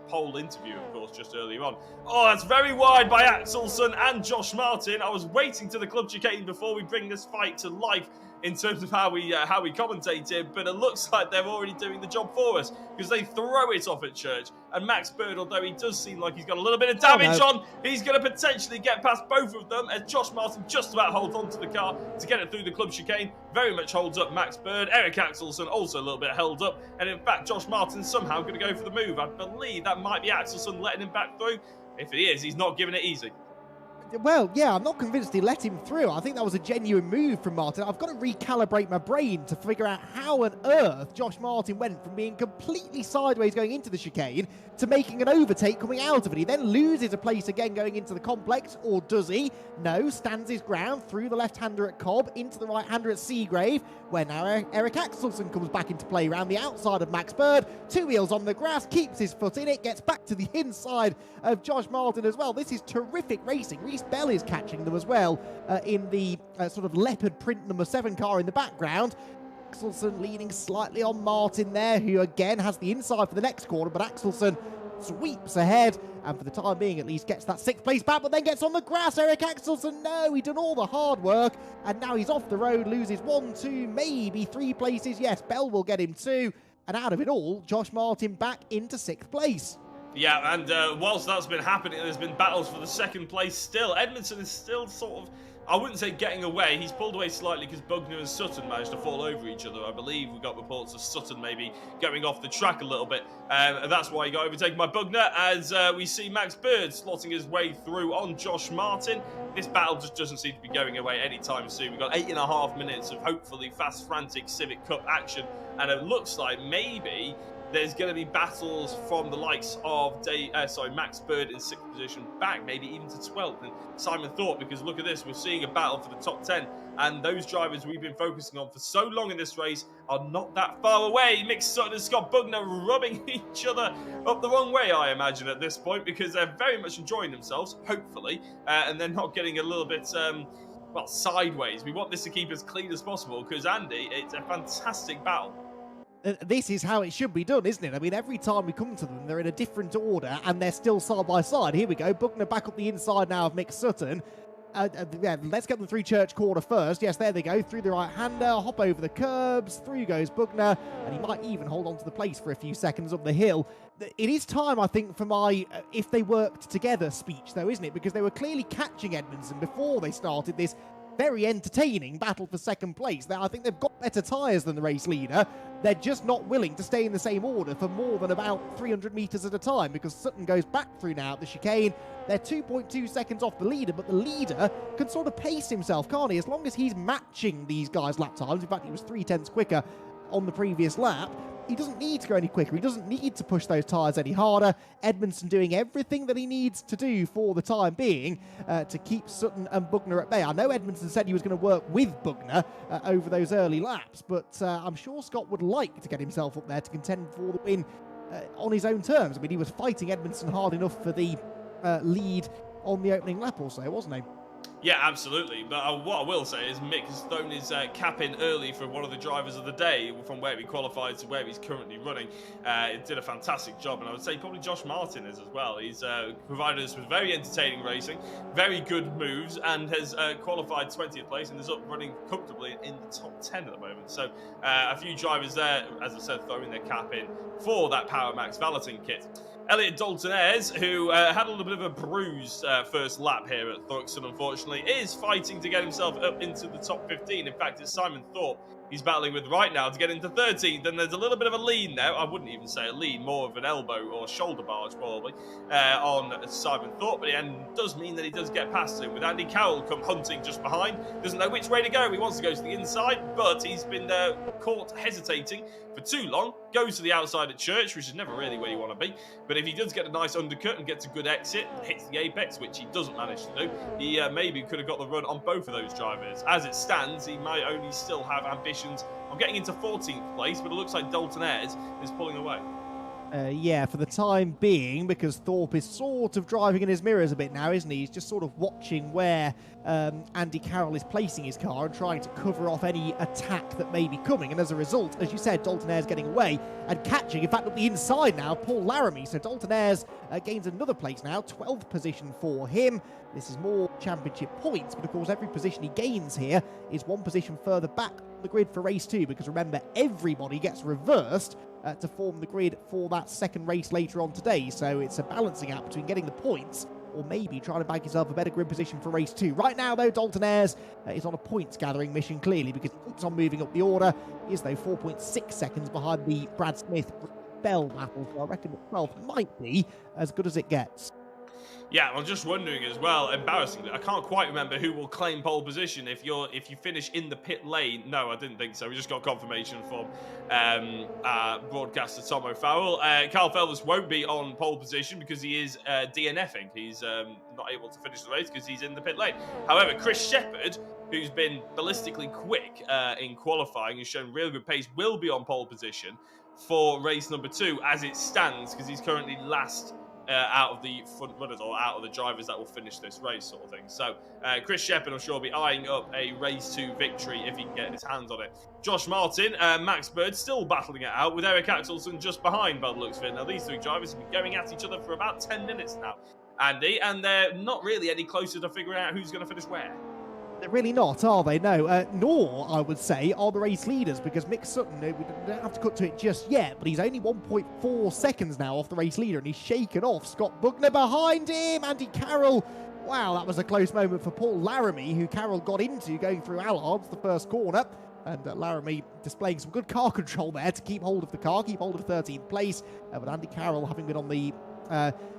A: pole interview, of course, just earlier on. Oh, that's very wide by Axelsen and Josh Martin. I was waiting to the club chicane before we bring this fight to life in terms of how we commentated, but it looks like they're already doing the job for us, because they throw it off at Church, and Max Bird, although he does seem like he's got a little bit of damage on, he's going to potentially get past both of them, as Josh Martin just about holds onto the car to get it through the club chicane. Very much holds up Max Bird. Eric Axelsen also a little bit held up, and in fact Josh Martin's somehow going to go for the move. I believe that might be Axelsen letting him back through. If it is, he's not giving it easy.
C: Well, yeah, I'm not convinced he let him through. I think that was a genuine move from Martin. I've got to recalibrate my brain to figure out how on earth Josh Martin went from being completely sideways going into the chicane to making an overtake coming out of it. He then loses a place again going into the complex, or does he? No, stands his ground through the left-hander at Cobb, into the right-hander at Seagrave, where now Eric Axelsen comes back into play around the outside of Max Bird. 2 wheels on the grass, keeps his foot in it, gets back to the inside of Josh Martin as well. This is terrific racing. Reese Bell is catching them as well in the sort of leopard print number 7 car in the background. Axelsen leaning slightly on Martin there, who again has the inside for the next corner, but Axelsen sweeps ahead, and for the time being at least gets that 6th place back, but then gets on the grass. Eric Axelsen, no, he'd done all the hard work, and now he's off the road, loses 1, 2, maybe 3 places. Yes, Bell will get him 2, and out of it all, Josh Martin back into 6th place.
A: Yeah, and whilst that's been happening, there's been battles for the 2nd place still. Edmondson is still sort of, I wouldn't say getting away. He's pulled away slightly because Bugner and Sutton managed to fall over each other. I believe we got reports of Sutton maybe going off the track a little bit. And that's why he got overtaken by Bugner, as we see Max Bird slotting his way through on Josh Martin. This battle just doesn't seem to be going away anytime soon. We've got 8.5 minutes of hopefully fast, frantic Civic Cup action. And it looks like maybe there's going to be battles from the likes of Max Bird in 6th position back, maybe even to 12th, and Simon Thorpe, because look at this, we're seeing a battle for the top 10, and those drivers we've been focusing on for so long in this race are not that far away. Mick Sutton and Scott Bugner rubbing each other up the wrong way, I imagine, at this point, because they're very much enjoying themselves, hopefully, and they're not getting a little bit... well, sideways. We want this to keep as clean as possible because, Andy, it's a fantastic battle.
C: This is how it should be done, isn't it? I mean, every time we come to them, they're in a different order and they're still side by side. Here we go. Bugner back up the inside now of Mick Sutton. Yeah, let's get them through Church Quarter first. Yes, there they go. Through the right-hander, hop over the curbs. Through goes Bugner, and he might even hold on to the place for a few seconds up the hill. It is time, I think, for my if they worked together speech, though, isn't it? Because they were clearly catching Edmondson before they started this very entertaining battle for second place. I think they've got better tyres than the race leader. They're just not willing to stay in the same order for more than about 300 metres at a time, because Sutton goes back through now at the chicane. They're 2.2 seconds off the leader, but the leader can sort of pace himself, can't he? As long as he's matching these guys' lap times. In fact, he was 0.3 quicker on the previous lap. He doesn't need to go any quicker. He doesn't need to push those tyres any harder. Edmondson doing everything that he needs to do for the time being to keep Sutton and Bugner at bay. I know Edmondson said he was going to work with Bugner over those early laps, but I'm sure Scott would like to get himself up there to contend for the win on his own terms. I mean, he was fighting Edmondson hard enough for the lead on the opening lap or so, wasn't he?
A: Yeah, absolutely. But what I will say is Mick has thrown his cap in early for one of the drivers of the day, from where he qualified to where he's currently running. He did a fantastic job, and I would say probably Josh Martin is as well. He's provided us with very entertaining racing, very good moves, and has qualified 20th place and is up running comfortably in the top 10 at the moment. So a few drivers there, as I said, throwing their cap in for that Power Max Valeting kit. Elliot Dalton-Ayres, who had a little bit of a bruised first lap here at Thruxton, unfortunately, is fighting to get himself up into the top 15. In fact, it's Simon Thorpe he's battling with right now to get into 13th, and there's a little bit of a lean now. I wouldn't even say a lean, more of an elbow or shoulder barge probably on Simon Thorpe, but it does mean that he does get past him, with Andy Carroll come hunting just behind. Doesn't know which way to go. He wants to go to the inside, but he's been caught hesitating for too long. Goes to the outside at Church, which is never really where you want to be, but if he does get a nice undercut and gets a good exit, hits the apex, which he doesn't manage to do, he maybe could have got the run on both of those drivers. As it stands, he might only still have ambitions of getting into 14th place, but it looks like Dalton-Ayres is pulling away.
C: Yeah, for the time being, because Thorpe is sort of driving in his mirrors a bit now, isn't he? He's just sort of watching where Andy Carroll is placing his car and trying to cover off any attack that may be coming. And as a result, as you said, Dalton-Ayres getting away and catching, in fact, up the inside now, Paul Laramie. So Dalton-Ayres gains another place now, 12th position for him. This is more championship points, but of course, every position he gains here is one position further back on the grid for race 2, because remember, everybody gets reversed to form the grid for that second race later on today. So it's a balancing act between getting the points or maybe trying to bag yourself a better grid position for race 2. Right now, though, Dalton-Ayres is on a points-gathering mission, clearly, because he keeps on moving up the order. He is, though, 4.6 seconds behind the Brad Smith Bell battle, so I reckon that 12 might be as good as it gets.
A: Yeah, I'm just wondering as well, embarrassingly, I can't quite remember who will claim pole position if you finish in the pit lane. No, I didn't think so. We just got confirmation from broadcaster Tom O'Farrell. Carl Felvis won't be on pole position because he is DNFing. He's not able to finish the race because he's in the pit lane. However, Chris Shepherd, who's been ballistically quick in qualifying and shown real good pace, will be on pole position for race number 2 as it stands, because he's currently last out of the front runners, or out of the drivers that will finish this race, sort of thing. So Chris Shepherd, I'm sure, will be eyeing up a race 2 victory if he can get his hands on it. Josh Martin, Max Bird still battling it out with Eric Axelson just behind by the looks of it. Now these 3 drivers have been going at each other for about 10 minutes now, Andy, and they're not really any closer to figuring out who's going to finish where.
C: They're really not, are they? No. Nor, I would say, are the race leaders, because Mick Sutton, we don't have to cut to it just yet, but he's only 1.4 seconds now off the race leader, and he's shaken off Scott Bugner behind him. Andy Carroll. Wow, that was a close moment for Paul Laramie, who Carroll got into going through Allards, the first corner. And Laramie displaying some good car control there to keep hold of the car, keep hold of 13th place. But Andy Carroll, having been on the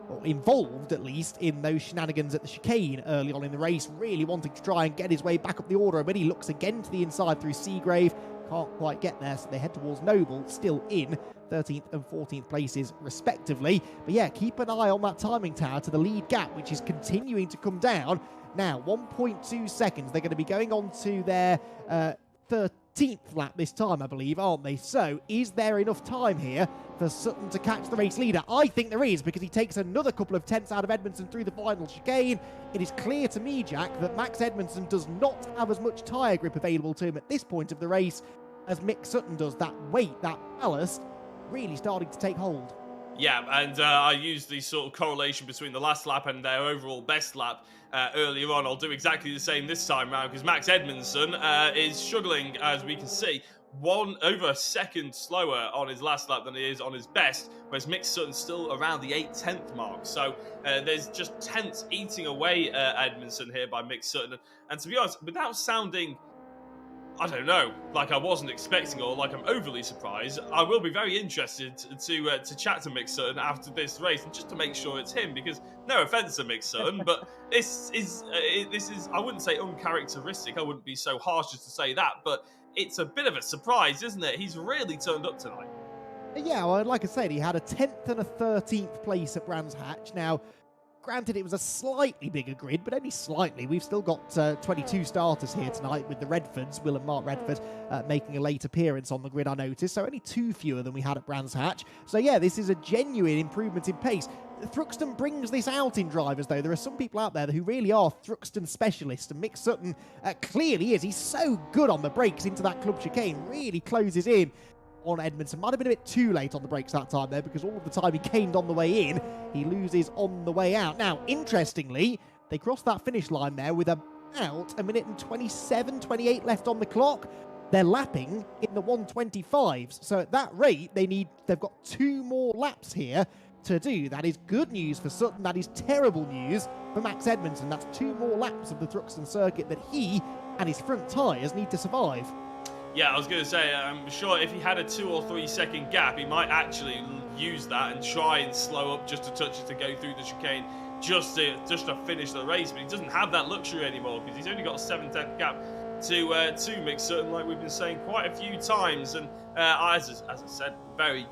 C: or involved at least in those shenanigans at the chicane early on in the race, really wanting to try and get his way back up the order. But he looks again to the inside through Seagrave, can't quite get there, so they head towards Noble, still in 13th and 14th places respectively. But yeah, keep an eye on that timing tower to the lead gap, which is continuing to come down. Now, 1.2 seconds. They're going to be going on to their 13th lap this time, I believe, aren't they? So, is there enough time here for Sutton to catch the race leader? I think there is, because he takes another couple of tenths out of Edmondson through the final chicane. It is clear to me, Jack, that Max Edmondson does not have as much tyre grip available to him at this point of the race as Mick Sutton does. That weight, that ballast, really starting to take hold.
A: Yeah, and I used the sort of correlation between the last lap and their overall best lap earlier on. I'll do exactly the same this time round, because Max Edmondson is struggling, as we can see, over a second slower on his last lap than he is on his best, whereas Mick Sutton's still around the 8/10 mark. So there's just tenths eating away Edmondson here by Mick Sutton. And to be honest, without sounding, I don't know, like I wasn't expecting or like I'm overly surprised, I will be very interested to chat to Mick Sutton after this race, and just to make sure it's him, because no offence to Mick Sutton, but this is I wouldn't say uncharacteristic, I wouldn't be so harsh as to say that, but it's a bit of a surprise, isn't it? He's really turned up tonight.
C: Yeah, well, like I said, he had a 10th and a 13th place at Brands Hatch. Now, granted, it was a slightly bigger grid, but only slightly. We've still got 22 starters here tonight, with the Redfords, Will and Mark Redford, making a late appearance on the grid, I noticed. So only 2 fewer than we had at Brands Hatch. So yeah, this is a genuine improvement in pace. Thruxton brings this out in drivers, though. There are some people out there who really are Thruxton specialists, and Mick Sutton clearly is. He's so good on the brakes into that club chicane, really closes in on Edmondson. Might have been a bit too late on the brakes that time, though, because all of the time he caned on the way in, he loses on the way out. Now, interestingly, they crossed that finish line there with about a minute and 27, 28 left on the clock. They're lapping in the 125s, so at that rate, they've got 2 more laps here to do. That is good news for Sutton. That is terrible news for Max Edmondson. That's 2 more laps of the Thruxton circuit that he and his front tyres need to survive.
A: Yeah, I was going to say, I'm sure if he had a 2 or 3 second gap, he might actually use that and try and slow up just a touch to go through the chicane, just to finish the race. But he doesn't have that luxury anymore, because he's only got a 7/10 gap to Mick Sutton, like we've been saying quite a few times. And as I said, very,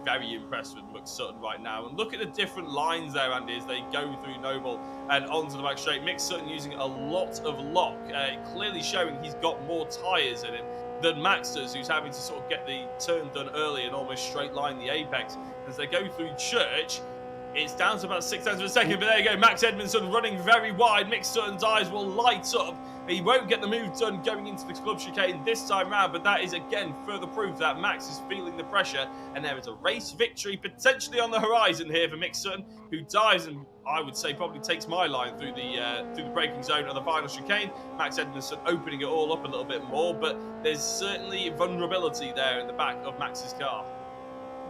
A: very impressed with Mick Sutton right now. And look at the different lines there, Andy, as they go through Noble and onto the back straight. Mick Sutton using a lot of lock, clearly showing he's got more tyres in him than Max does, who's having to sort of get the turn done early and almost straight line the apex. As they go through Church, it's down to about 6 tenths of a second, but there you go, Max Edmondson running very wide. Mick Sutton's eyes will light up. He won't get the move done going into the club chicane this time round, but that is again further proof that Max is feeling the pressure, and there is a race victory potentially on the horizon here for Mick Sutton, who dives and I would say probably takes my line through the braking zone of the final chicane. Max Edmondson opening it all up a little bit more, but there's certainly vulnerability there in the back of Max's car.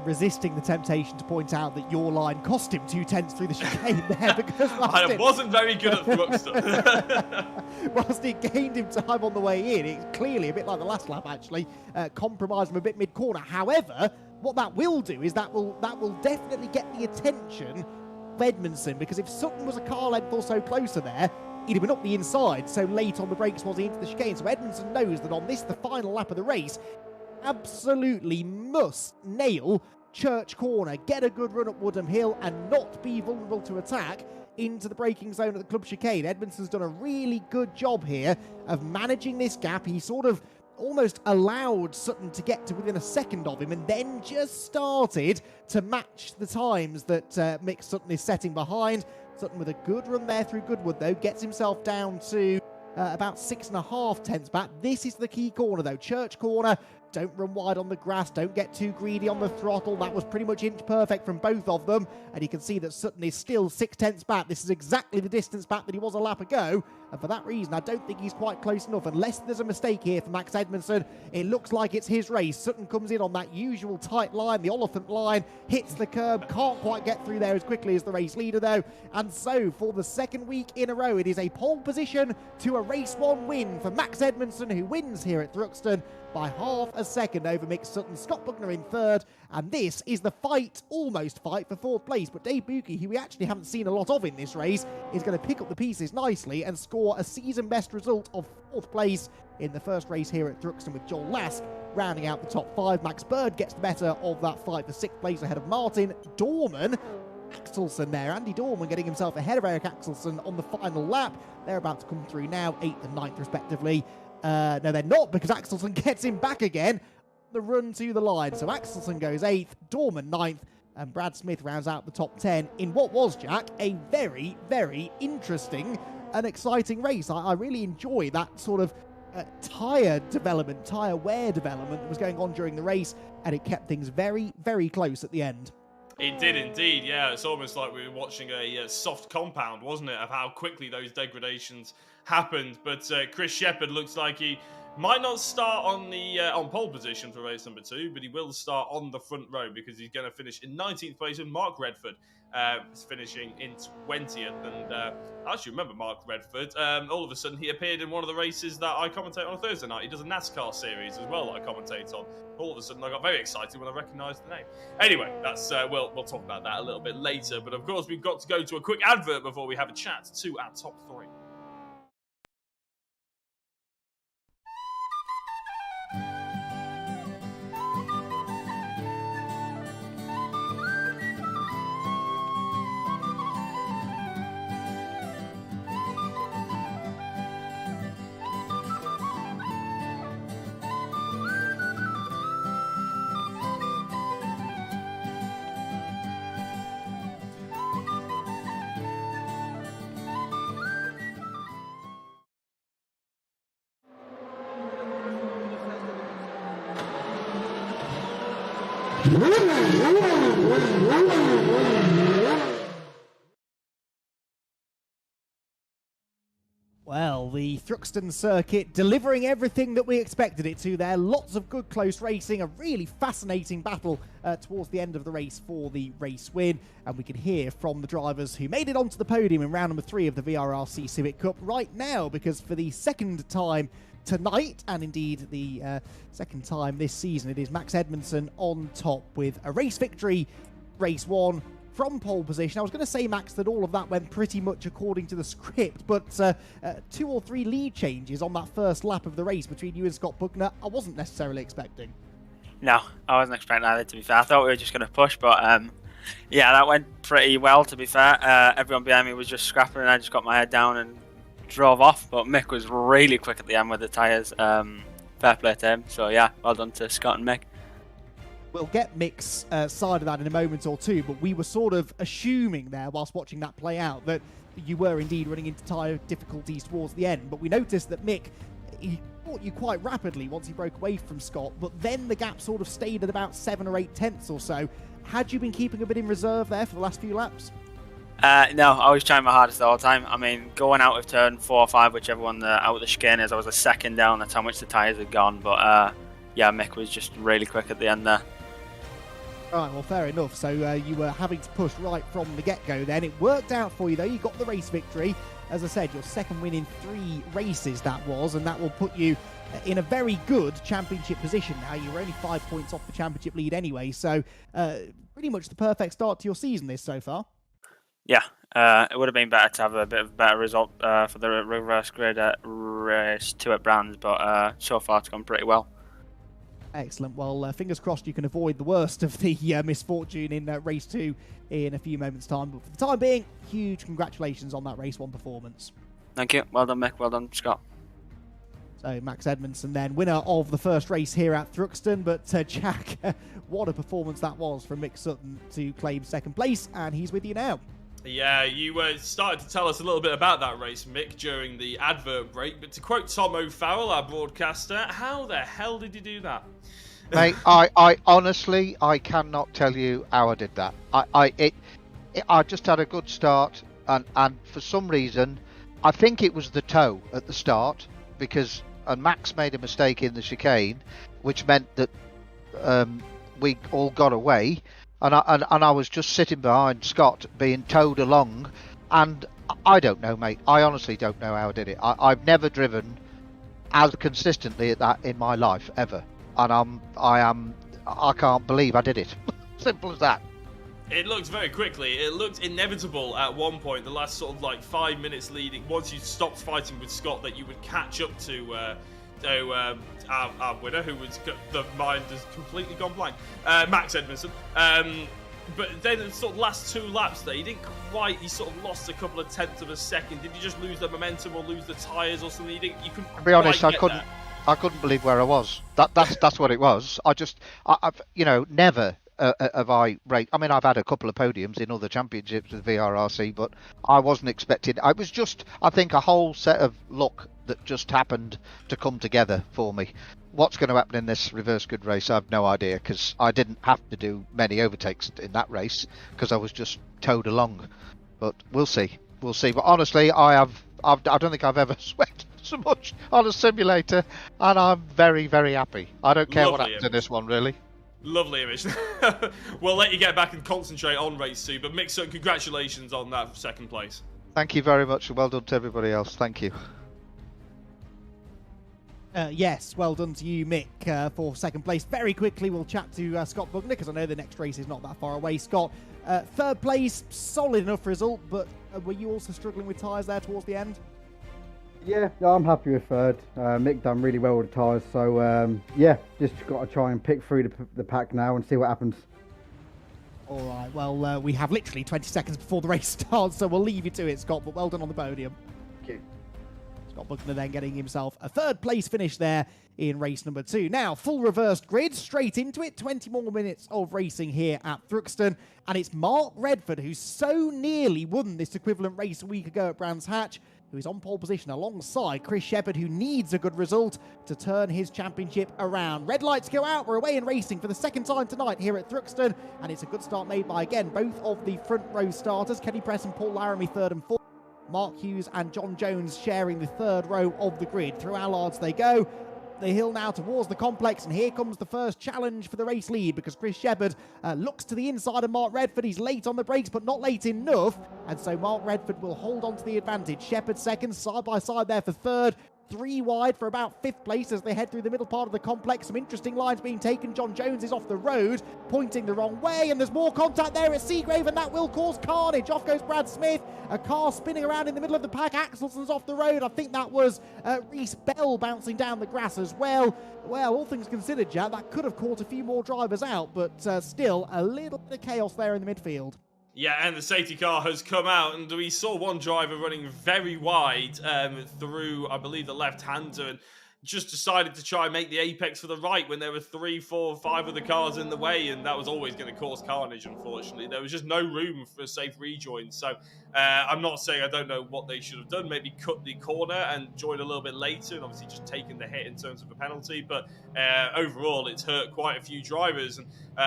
C: Resisting the temptation to point out that your line cost him 2 tenths through the chicane there, because
A: I wasn't very good at Thruxton.
C: Whilst it gained him time on the way in, it's clearly a bit like the last lap, actually, compromised him a bit mid-corner. However, what that will do is that will definitely get the attention of Edmondson, because if Sutton was a car length or so closer there, he'd have been up the inside, so late on the brakes was he into the chicane. So Edmondson knows that on this, the final lap of the race, absolutely must nail Church Corner, get a good run up Woodham Hill, and not be vulnerable to attack into the braking zone at the club chicane. Edmondson's done a really good job here of managing this gap. He sort of almost allowed Sutton to get to within a second of him, and then just started to match the times that Mick Sutton is setting behind. Sutton with a good run there through Goodwood, though, gets himself down to about 6.5 tenths back. This is the key corner, though. Church Corner. Don't run wide on the grass. Don't get too greedy on the throttle. That was pretty much inch perfect from both of them. And you can see that Sutton is still 6 tenths back. This is exactly the distance back that he was a lap ago. And for that reason, I don't think he's quite close enough. Unless there's a mistake here for Max Edmondson, it looks like it's his race. Sutton comes in on that usual tight line, the Oliphant line, hits the curb, can't quite get through there as quickly as the race leader, though. And so, for the second week in a row, it is a pole position to a race 1 win for Max Edmondson, who wins here at Thruxton by 0.5 a second over Mick Sutton. Scott Buckner in third, and this is the fight, almost fight, for fourth place. But Dave Buki, who we actually haven't seen a lot of in this race, is going to pick up the pieces nicely and score a season best result of fourth place in the first race here at Thruxton, with Joel Lask rounding out the top 5. Max Bird gets the better of that fight for 6th place ahead of Martin Dorman. Axelson there, Andy Dorman getting himself ahead of Eric Axelson on the final lap. They're about to come through now, 8th and 9th respectively. No, they're not, because Axelson gets him back again. The run to the line. So Axelson goes 8th, Dorman 9th, and Brad Smith rounds out the top 10 in what was, Jack, a very, very interesting and exciting race. I really enjoy that sort of tyre development, tyre wear development that was going on during the race, and it kept things very, very close at the end.
A: It did indeed, yeah. It's almost like we were watching a soft compound, wasn't it, of how quickly those degradations happened. But Chris Shepherd looks like he might not start on the on pole position for race number 2, but he will start on the front row, because he's going to finish in 19th place with Mark Redford. Is finishing in 20th, and I actually remember Mark Redford. All of a sudden, he appeared in one of the races that I commentate on a Thursday night. He does a NASCAR series as well that I commentate on. All of a sudden, I got very excited when I recognised the name. Anyway, that's we'll talk about that a little bit later. But of course, we've got to go to a quick advert before we have a chat to our top 3.
C: Well, the Thruxton circuit delivering everything that we expected it to there. Lots of good close racing, a really fascinating battle towards the end of the race for the race win. And we can hear from the drivers who made it onto the podium in round number 3 of the VRRC Civic Cup right now, because for the second time tonight, and indeed the second time this season, it is Max Edmondson on top with a race victory, race 1, from pole position. I was going to say, Max, that all of that went pretty much according to the script, but 2 or 3 lead changes on that first lap of the race between you and Scott Buckner, I wasn't necessarily expecting.
E: No, I wasn't expecting either, to be fair. I thought we were just going to push, but yeah, that went pretty well, to be fair. Everyone behind me was just scrapping, and I just got my head down and drove off, but Mick was really quick at the end with the tyres. Fair play to him. So yeah, well done to Scott and Mick.
C: We'll get Mick's side of that in a moment or two, but we were sort of assuming there, whilst watching that play out, that you were indeed running into tyre difficulties towards the end. But we noticed that Mick, he caught you quite rapidly once he broke away from Scott, but then the gap sort of stayed at about 7 or 8 tenths or so. Had you been keeping a bit in reserve there for the last few laps?
E: No, I was trying my hardest the whole time. I mean, going out of turn 4 or 5, whichever one out of the chicane is, I was a second down. That's how much the tyres had gone. But yeah, Mick was just really quick at the end there.
C: Right, well, fair enough. So you were having to push right from the get-go then. It worked out for you, though. You got the race victory. As I said, your second win in 3 races that was, and that will put you in a very good championship position now. You were only 5 points off the championship lead anyway, so pretty much the perfect start to your season this so far.
E: Yeah, it would have been better to have a bit of a better result for the reverse grid at race 2 at Brands, but so far it's gone pretty well.
C: Excellent. Well, fingers crossed you can avoid the worst of the misfortune in race 2 in a few moments' time. But for the time being, huge congratulations on that race 1 performance.
E: Thank you. Well done, Mick. Well done, Scott.
C: So Max Edmondson then, winner of the first race here at Thruxton. But Jack, what a performance that was from Mick Sutton to claim second place, and he's with you now.
A: Yeah, you started to tell us a little bit about that race, Mick, during the advert break. But to quote Tom O'Farrell, our broadcaster, how the hell did you do that?
F: Mate, I honestly, I cannot tell you how I did that. I just had a good start, and for some reason, I think it was the toe at the start, because Max made a mistake in the chicane, which meant that we all got away. And I was just sitting behind Scott being towed along, and I don't know, mate. I honestly don't know how I did it. I've never driven as consistently at that in my life, ever. and I can't believe I did it. Simple as that.
A: It looked very quickly. It looked inevitable at one point, the last sort of like 5 minutes leading, once you stopped fighting with Scott, that you would catch up to our winner, who was, the mind has completely gone blank, Max Edmondson. But then the sort of last 2 laps there, he sort of lost a couple of tenths of a second. Did he just lose the momentum or lose the tyres or something? You couldn't.
F: To be honest, I
A: couldn't.
F: I couldn't believe where I was. That's what it was. I've never have I raced. I mean, I've had a couple of podiums in other championships with VRRC, but I wasn't expecting. I was just, I think, a whole set of luck that just happened to come together for me. What's going to happen in this reverse grid race, I have no idea, because I didn't have to do many overtakes in that race because I was just towed along. But we'll see. But honestly, I don't think I've ever sweat so much on a simulator, and I'm very, very happy. I don't care what happens in this one, really.
A: Lovely image. We'll let you get back and concentrate on race 2, but Mixon, congratulations on that 2nd place.
F: Thank you very much, and well done to everybody else. Thank you.
C: Yes, well done to you, Mick, for 2nd place. Very quickly, we'll chat to Scott Bugner, because I know the next race is not that far away. Scott, 3rd place, solid enough result, but were you also struggling with tyres there towards the end?
G: Yeah, I'm happy with 3rd. Mick done really well with the tyres, so yeah, just got to try and pick through the pack now and see what happens.
C: All right, well, we have literally 20 seconds before the race starts, so we'll leave you to it, Scott, but well done on the podium.
G: Thank you.
C: Scott Bugner then getting himself a 3rd place finish there in race number 2. Now, full reversed grid, straight into it. 20 more minutes of racing here at Thruxton. And it's Mark Redford, who so nearly won this equivalent race a week ago at Brands Hatch, who is on pole position alongside Chris Shepherd, who needs a good result to turn his championship around. Red lights go out. We're away in racing for the 2nd time tonight here at Thruxton. And it's a good start made by, again, both of the front row starters, Kenny Press and Paul Laramie 3rd and 4th. Mark Hughes and John Jones sharing the 3rd row of the grid. Through Allards they go. The hill now towards the complex, and here comes the first challenge for the race lead, because Chris Shepherd looks to the inside of Mark Redford. He's late on the brakes, but not late enough, and so Mark Redford will hold on to the advantage. Shepherd 2nd, side by side there for 3rd. 3 wide for about 5th place as they head through the middle part of the complex. Some interesting lines being taken. John Jones is off the road, pointing the wrong way, and there's more contact there at Seagrave, and that will cause carnage. Off goes Brad Smith. A car spinning around in the middle of the pack. Axelson's off the road. I think that was Reese Bell bouncing down the grass as well. Well, all things considered, Jack, that could have caught a few more drivers out, but still a little bit of chaos there in the midfield.
A: Yeah, and the safety car has come out, and we saw one driver running very wide through, I believe, the left-hander, and just decided to try and make the apex for the right when there were 3, 4, 5 other cars in the way, and that was always going to cause carnage, unfortunately. There was just no room for a safe rejoin, so I'm not saying I don't know what they should have done, maybe cut the corner and join a little bit later, and obviously just taken the hit in terms of a penalty, but overall it's hurt quite a few drivers, and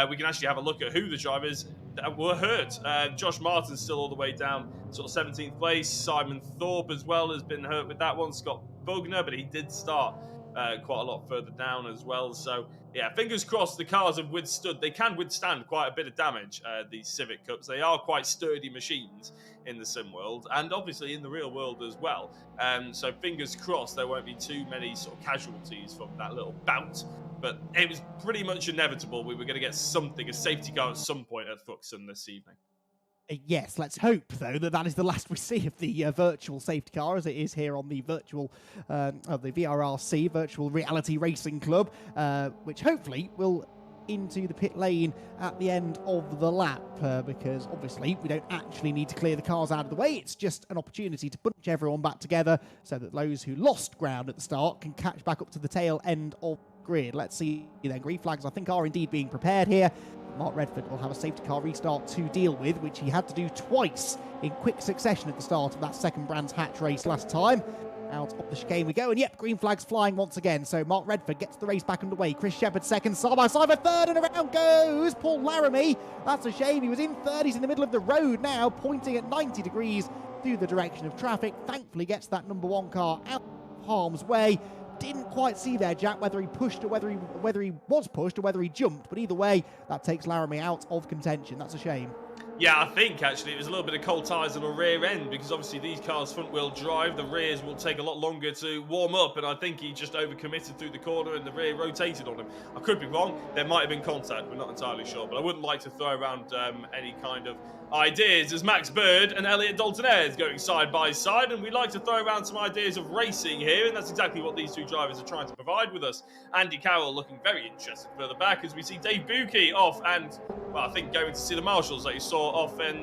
A: we can actually have a look at who the drivers that were hurt. Josh Martin's still all the way down, sort of 17th place. Simon Thorpe as well has been hurt with that one. Scott Bugner, but he did start quite a lot further down as well. So, yeah, fingers crossed the cars have withstood. They can withstand quite a bit of damage, these Civic Cups. They are quite sturdy machines in the sim world and obviously in the real world as well. So fingers crossed there won't be too many sort of casualties from that little bout. But it was pretty much inevitable we were going to get something, a safety car at some point at Thruxton this evening.
C: Yes, let's hope, though, that is the last we see of the virtual safety car, as it is here on the virtual, of the VRRC, Virtual Reality Racing Club, which hopefully will into the pit lane at the end of the lap, because obviously we don't actually need to clear the cars out of the way. It's just an opportunity to bunch everyone back together so that those who lost ground at the start can catch back up to the tail end of the grid. Let's see then. Green flags, I think, are indeed being prepared here. Mark Redford will have a safety car restart to deal with, which he had to do twice in quick succession at the start of that second Brands Hatch race last time. Out of the chicane we go, and yep, green flags flying once again. So Mark Redford gets the race back underway. Chris Shepherd 2nd, side by side for 3rd, and around goes Paul Laramie. That's a shame. He was in 3rd. He's in the middle of the road now, pointing at 90 degrees through the direction of traffic. Thankfully gets that number 1 car out of harm's way. Didn't quite see there, Jack, whether he pushed or whether he was pushed or whether he jumped. But either way, that takes Laramie out of contention. That's a shame.
A: Yeah, I think actually it was a little bit of cold tyres on the rear end, because obviously these cars front wheel drive, the rears will take a lot longer to warm up, and I think he just overcommitted through the corner and the rear rotated on him. I could be wrong, there might have been contact, we're not entirely sure, but I wouldn't like to throw around any kind of ideas. As Max Bird and Elliot Dalton-Ayres going side by side, and we like to throw around some ideas of racing here, and that's exactly what these two drivers are trying to provide with us. Andy Carroll looking very interested further back as we see Dave Buki off, and well, I think going to see the marshals that you saw off in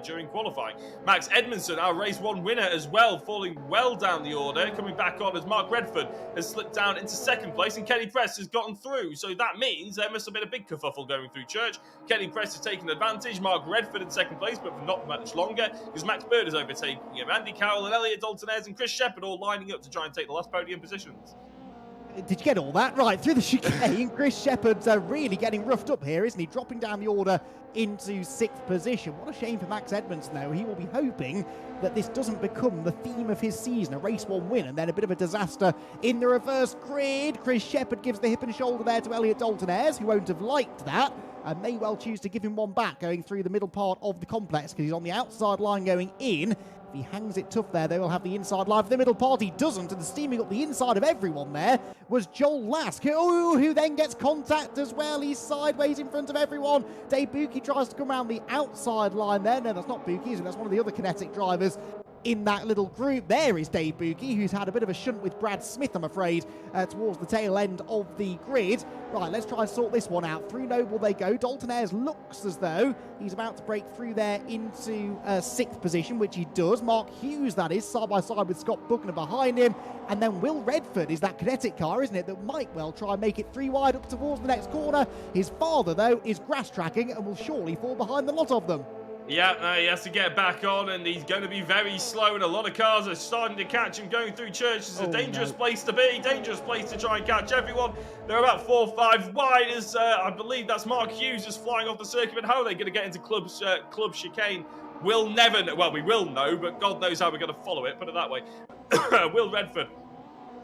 A: during qualifying. Max Edmondson, our race 1 winner as well, falling well down the order, coming back on as Mark Redford has slipped down into 2nd place, and Kenny Press has gotten through. So that means there must have been a big kerfuffle going through church. Kenny Press has taken advantage, Mark Redford in 2nd place, but for not much longer, because Max Bird is overtaking him. Andy Carroll and Elliot Dalton-Ayres and Chris Shepherd all lining up to try and take the last podium positions.
C: Did you get all that? Right, through the chicane, Chris Shepherd's really getting roughed up here, isn't he? Dropping down the order into 6th position. What a shame for Max Edmondson, though. He will be hoping that this doesn't become the theme of his season, a race 1 win, and then a bit of a disaster in the reverse grid. Chris Shepherd gives the hip and shoulder there to Elliot Dalton-Ayres, who won't have liked that, and may well choose to give him one back going through the middle part of the complex, because he's on the outside line going in. If he hangs it tough there, they will have the inside line for the middle part. He doesn't, and steaming up the inside of everyone there was Joel Lask, who then gets contact as well. He's sideways in front of everyone. Dave Buki tries to come around the outside line there. No, that's not Buki, that's one of the other Kinetic drivers in that little group. There is Dave Buki, who's had a bit of a shunt with Brad Smith, I'm afraid, towards the tail end of the grid. Right, let's try and sort this one out. Through Noble they go. Dalton-Ayres looks as though he's about to break through there into 6th position, which he does. Mark Hughes, that is, side by side with Scott Buckner behind him. And then Will Redford is that Kinetic car, isn't it, that might well try and make it 3 wide up towards the next corner. His father, though, is grass tracking and will surely fall behind the lot of them.
A: Yeah, he has to get back on, and he's going to be very slow, and a lot of cars are starting to catch him going through church. It's a dangerous place to be, dangerous place to try and catch everyone. They're about 4 or 5 wide as I believe that's Mark Hughes just flying off the circuit. But how are they going to get into club chicane? We'll never know. Well, we will know, but God knows how we're going to follow it, put it that way. Will Redford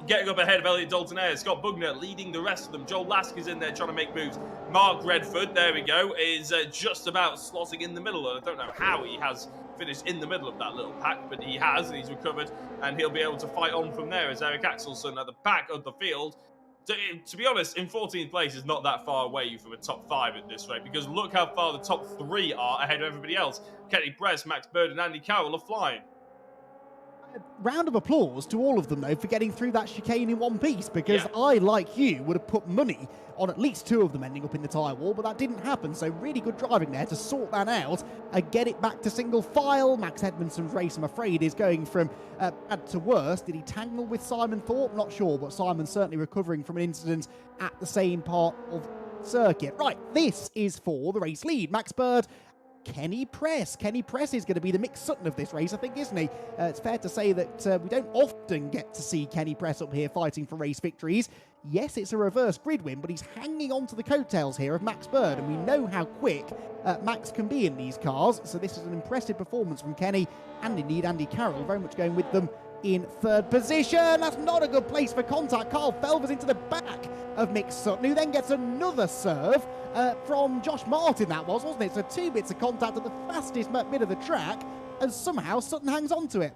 A: getting up ahead of Elliot Dalton-Ayres. Scott Buckner leading the rest of them. Joel Lask is in there trying to make moves. Mark Redford, there we go, is just about slotting in the middle. And I don't know how he has finished in the middle of that little pack, but he has, and he's recovered, and he'll be able to fight on from there as Eric Axelson at the back of the field. To be honest, in 14th place is not that far away from a top 5 at this rate, because look how far the top 3 are ahead of everybody else. Kenny Press, Max Bird, and Andy Carroll are flying.
C: Round of applause to all of them, though, for getting through that chicane in one piece, because I, like you, would have put money on at least 2 of them ending up in the tyre wall, but that didn't happen, so really good driving there to sort that out and get it back to single file. Max Edmondson's race, I'm afraid, is going from bad to worse. Did he tangle with Simon Thorpe? Not sure, but Simon's certainly recovering from an incident at the same part of circuit. Right, this is for the race lead. Max Bird, Kenny Press. Kenny Press is going to be the Mick Sutton of this race, I think, isn't he? It's fair to say that we don't often get to see Kenny Press up here fighting for race victories. Yes, it's a reverse grid win, but he's hanging on to the coattails here of Max Bird, and we know how quick Max can be in these cars, so this is an impressive performance from Kenny, and indeed Andy Carroll, very much going with them in 3rd position. That's not a good place for contact. Carl Felvers into the back of Mick Sutton, who then gets another serve from Josh Martin, that was, wasn't it? So 2 bits of contact at the fastest bit of the track, and somehow Sutton hangs on to it.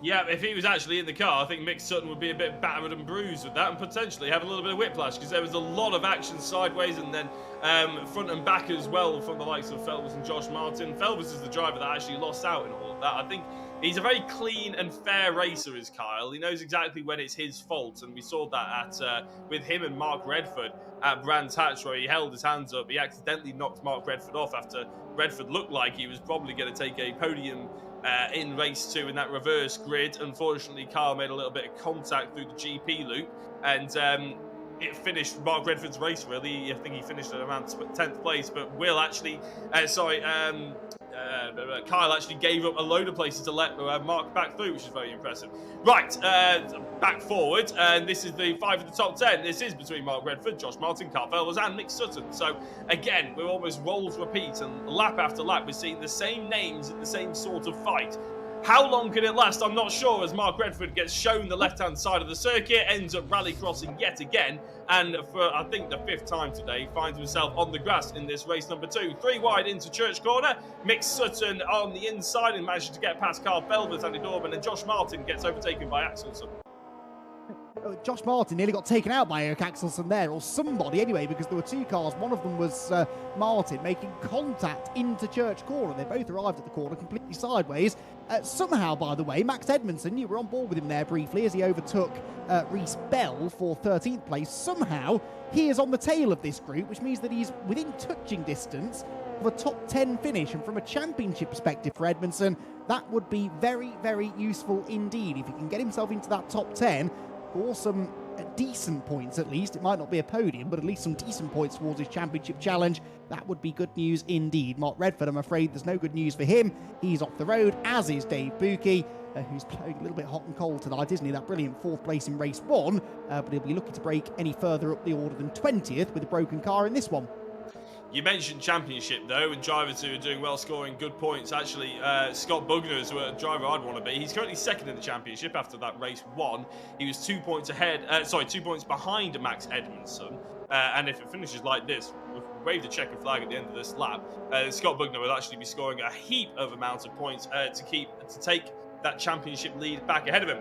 A: Yeah, if he was actually in the car, I think Mick Sutton would be a bit battered and bruised with that, and potentially have a little bit of whiplash, because there was a lot of action sideways and then front and back as well from the likes of Felvers and Josh Martin. Felvers is the driver that actually lost out in all of that. I think he's a very clean and fair racer, is Kyle. He knows exactly when it's his fault, and we saw that at with him and Mark Redford at Brands Hatch, where he held his hands up. He accidentally knocked Mark Redford off after Redford looked like he was probably going to take a podium in race 2 in that reverse grid. Unfortunately, Kyle made a little bit of contact through the GP loop, and it finished Mark Redford's race, really. I think he finished at around 10th place, but Will actually, Kyle actually gave up a load of places to let Mark back through, which is very impressive. Right, back forward, and this is the 5 of the top 10. This is between Mark Redford, Josh Martin, Carl Felvers, and Mick Sutton. So, again, we're almost roles repeat, and lap after lap, we're seeing the same names in the same sort of fight. How long can it last? I'm not sure, as Mark Redford gets shown the left-hand side of the circuit, ends up rally crossing yet again, and for, I think, the 5th time today, finds himself on the grass in this race number 2. 3 wide into Church Corner, Mick Sutton on the inside and manages to get past Carl Felvers, Andy Dorman, and Josh Martin gets overtaken by Axelson.
C: Josh Martin nearly got taken out by Eric Axelson there, or somebody anyway, because there were 2 cars. One of them was Martin making contact into Church Corner. They both arrived at the corner completely sideways. Somehow, by the way, Max Edmondson, you were on board with him there briefly as he overtook Reese Bell for 13th place. Somehow, he is on the tail of this group, which means that he's within touching distance of a top 10 finish. And from a championship perspective for Edmondson, that would be very, very useful indeed. If he can get himself into that top 10, or some decent points at least. It might not be a podium, but at least some decent points towards his championship challenge. That would be good news indeed. Mark Redford, I'm afraid there's no good news for him. He's off the road, as is Dave Buki, who's playing a little bit hot and cold tonight, isn't he? That brilliant 4th place in race 1, but he'll be looking to break any further up the order than 20th with a broken car in this one.
A: You mentioned championship, though, and drivers who are doing well, scoring good points. Actually, Scott Bugner is a driver I'd want to be. He's currently 2nd in the championship after that race 1. He was 2 points ahead, 2 points behind Max Edmondson. And if it finishes like this, we'll wave the checkered flag at the end of this lap, Scott Bugner will actually be scoring a heap of amounts of points to take that championship lead back ahead of him.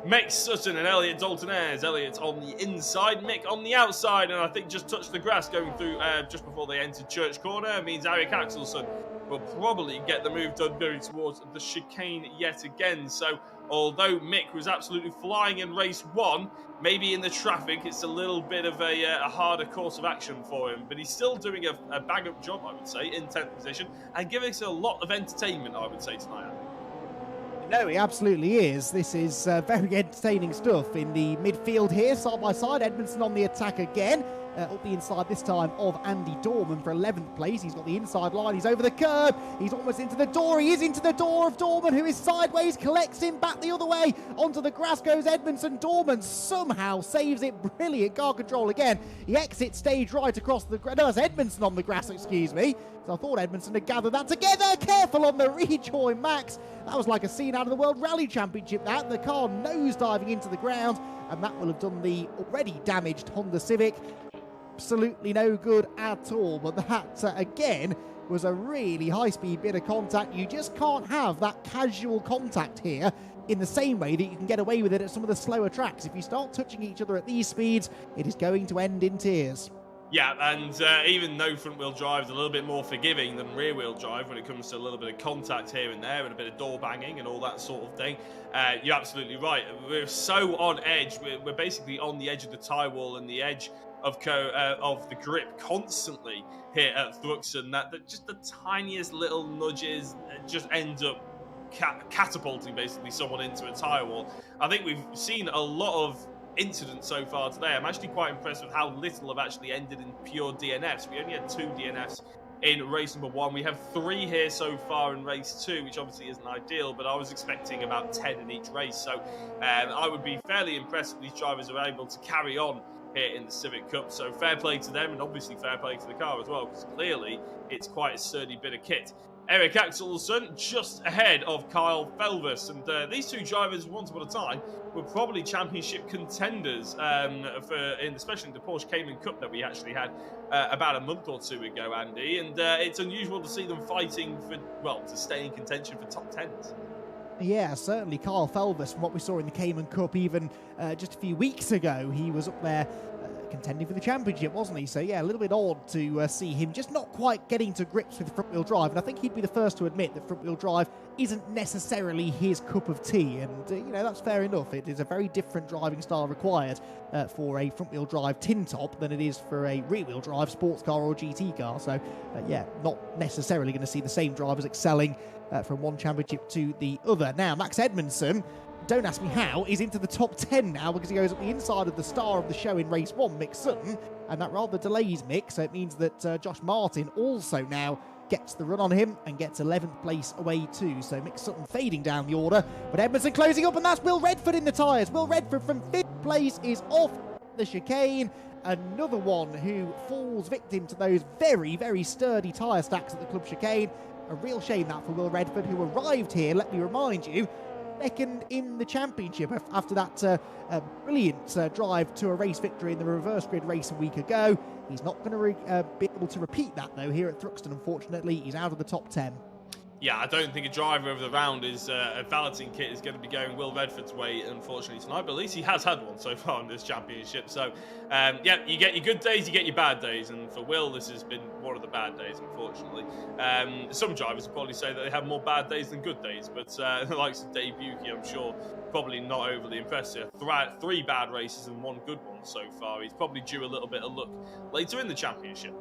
A: Mick Sutton and Elliot Dalton-Ayres. Elliot on the inside, Mick on the outside, and I think just touched the grass going through just before they entered Church Corner. It means Eric Axelson will probably get the move done going towards the chicane yet again. So although Mick was absolutely flying in race 1, maybe in the traffic it's a little bit of a harder course of action for him, but he's still doing a bang-up job, I would say, in 10th position, and giving us a lot of entertainment, I would say, tonight.
C: No, he absolutely is. This is very entertaining stuff in the midfield here, side by side. Edmondson on the attack again. Up the inside this time of Andy Dorman for 11th place. He's got the inside line. He's over the curb. He's almost into the door. He is into the door of Dorman, who is sideways, collects him back the other way. Onto the grass goes Edmondson. Dorman somehow saves it. Brilliant car control again. He exits stage right across the grass. No, that's Edmondson on the grass, excuse me. So I thought Edmondson had gathered that together. Careful on the rejoin, Max. That was like a scene out of the World Rally Championship, that. The car nosediving into the ground, and that will have done the already damaged Honda Civic absolutely no good at all. But that, again, was a really high-speed bit of contact. You just can't have that casual contact here in the same way that you can get away with it at some of the slower tracks. If you start touching each other at these speeds, it is going to end in tears.
A: Yeah, and even though front-wheel drive is a little bit more forgiving than rear-wheel drive when it comes to a little bit of contact here and there and a bit of door banging and all that sort of thing, you're absolutely right. We're so on edge. We're basically on the edge of the tyre wall and the edge of the grip constantly here at Thruxton that just the tiniest little nudges just end up catapulting basically someone into a tyre wall. I think we've seen a lot of incidents so far today. I'm actually quite impressed with how little have actually ended in pure DNFs. We only had 2 DNFs in race number 1. We have 3 here so far in race 2, which obviously isn't ideal, but I was expecting about 10 in each race. So I would be fairly impressed if these drivers are able to carry on here in the Civic Cup. So fair play to them, and obviously fair play to the car as well, because clearly it's quite a sturdy bit of kit. Eric Axelson just ahead of Kyle Felvers, and these 2 drivers, once upon a time, were probably championship contenders, especially in the Porsche Cayman Cup that we actually had about a month or 2 ago, Andy. And it's unusual to see them fighting to stay in contention for top 10s.
C: Yeah, certainly Kyle Felvers, from what we saw in the Cayman Cup even just a few weeks ago, he was up there contending for the championship, wasn't he? So yeah, a little bit odd to see him just not quite getting to grips with front-wheel drive, and I think he'd be the first to admit that front-wheel drive isn't necessarily his cup of tea, and that's fair enough. It is a very different driving style required for a front-wheel drive tin top than it is for a rear-wheel drive sports car or GT car. So yeah, not necessarily going to see the same drivers excelling from one championship to the other. Now, Max Edmondson, don't ask me how, is into the top 10 now because he goes up the inside of the star of the show in race 1, Mick Sutton, and that rather delays Mick, so it means that Josh Martin also now gets the run on him and gets 11th place away too. So Mick Sutton fading down the order, but Edmondson closing up, and that's Will Redford in the tyres. Will Redford from 5th place is off the chicane. Another one who falls victim to those very, very sturdy tyre stacks at the club chicane. A real shame that for Will Redford, who arrived here, let me remind you, second in the championship after that brilliant drive to a race victory in the reverse grid race a week ago. He's not going to be able to repeat that, though, here at Thruxton, unfortunately. He's out of the top 10. Yeah,
A: I don't think a driver of the round is a Valeting kit is going to be going Will Redford's way, unfortunately, tonight. But at least he has had one so far in this championship. So, yeah, you get your good days, you get your bad days. And for Will, this has been one of the bad days, unfortunately. Some drivers would probably say that they have more bad days than good days. But the likes of Dave Buki, I'm sure, probably not overly impressive. 3 bad races and 1 good one so far. He's probably due a little bit of luck later in the championship.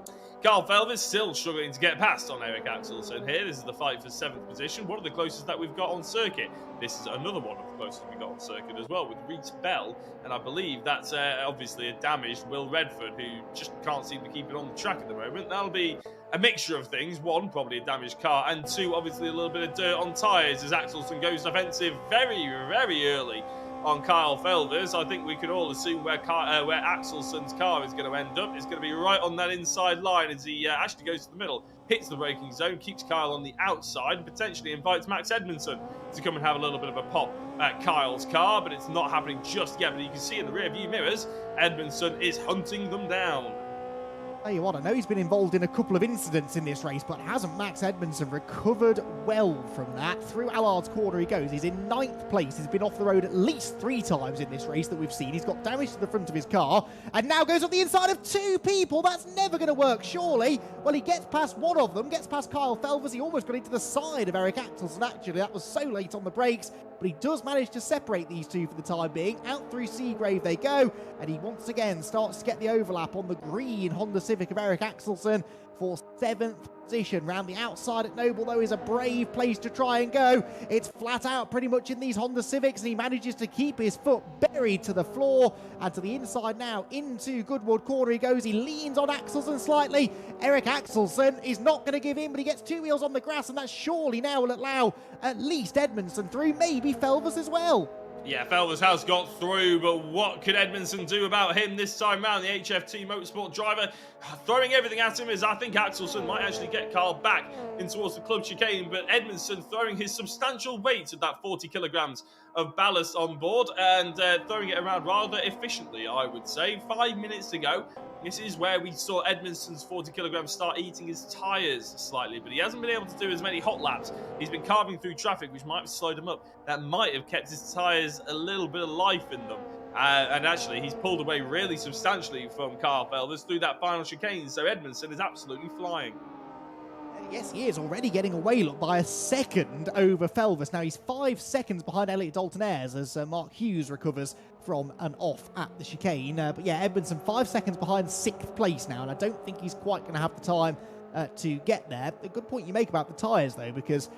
A: Carl Felvers still struggling to get past on Eric Axelsson here. This is the fight for 7th position. One of the closest that we've got on circuit. This is another one of the closest we've got on circuit as well with Reese Bell. And I believe that's obviously a damaged Will Redford who just can't seem to keep it on the track at the moment. That'll be a mixture of things. 1, probably a damaged car. And 2, obviously a little bit of dirt on tyres as Axelsson goes offensive very, very early on Kyle Felvers. I think we can all assume where Axelsson's car is going to end up. It's going to be right on that inside line as he actually goes to the middle, hits the braking zone, keeps Kyle on the outside, and potentially invites Max Edmondson to come and have a little bit of a pop at Kyle's car, but it's not happening just yet. But you can see in the rear view mirrors, Edmondson is hunting them down.
C: Tell you what, I know he's been involved in a couple of incidents in this race, but hasn't Max Edmondson recovered well from that? Through Allard's corner he goes. He's in 9th place. He's been off the road at least 3 times in this race that we've seen. He's got damage to the front of his car and now goes on the inside of 2 people. That's never going to work, surely. Well, he gets past one of them, gets past Kyle Felvers. He almost got into the side of Eric Axelsson, actually. That was so late on the brakes. But he does manage to separate these 2 for the time being. Out through Seagrave they go, and he once again starts to get the overlap on the green Honda Civic of Eric Axelsson for 7th position. Round the outside at Noble, though, is a brave place to try and go. It's flat out pretty much in these Honda Civics, and he manages to keep his foot buried to the floor. And to the inside now, into Goodwood corner he goes. He leans on Axelsson slightly. Eric Axelsson is not going to give in, but he gets 2 wheels on the grass, and that surely now will allow at least Edmondson through, maybe Felvers as well.
A: Yeah, Felvers has got through, but what could Edmondson do about him this time round? The HFT Motorsport driver throwing everything at him, as I think Axelsson might actually get Carl back in towards the club chicane, but Edmondson throwing his substantial weight of that 40 kilograms of ballast on board and throwing it around rather efficiently, I would say. 5 minutes to go. This is where we saw Edmondson's 40 kilograms start eating his tyres slightly, but he hasn't been able to do as many hot laps. He's been carving through traffic, which might have slowed him up. That might have kept his tyres a little bit of life in them. And actually, he's pulled away really substantially from Carl Felvers through that final chicane, so Edmondson is absolutely flying.
C: Yes, he is already getting away, look, by a second over Felvers. Now he's 5 seconds behind Elliot Dalton-Ayres as Mark Hughes recovers from an off at the chicane. But yeah, Edmondson 5 seconds behind 6th place now, and I don't think he's quite going to have the time to get there. A good point you make about the tyres, though, because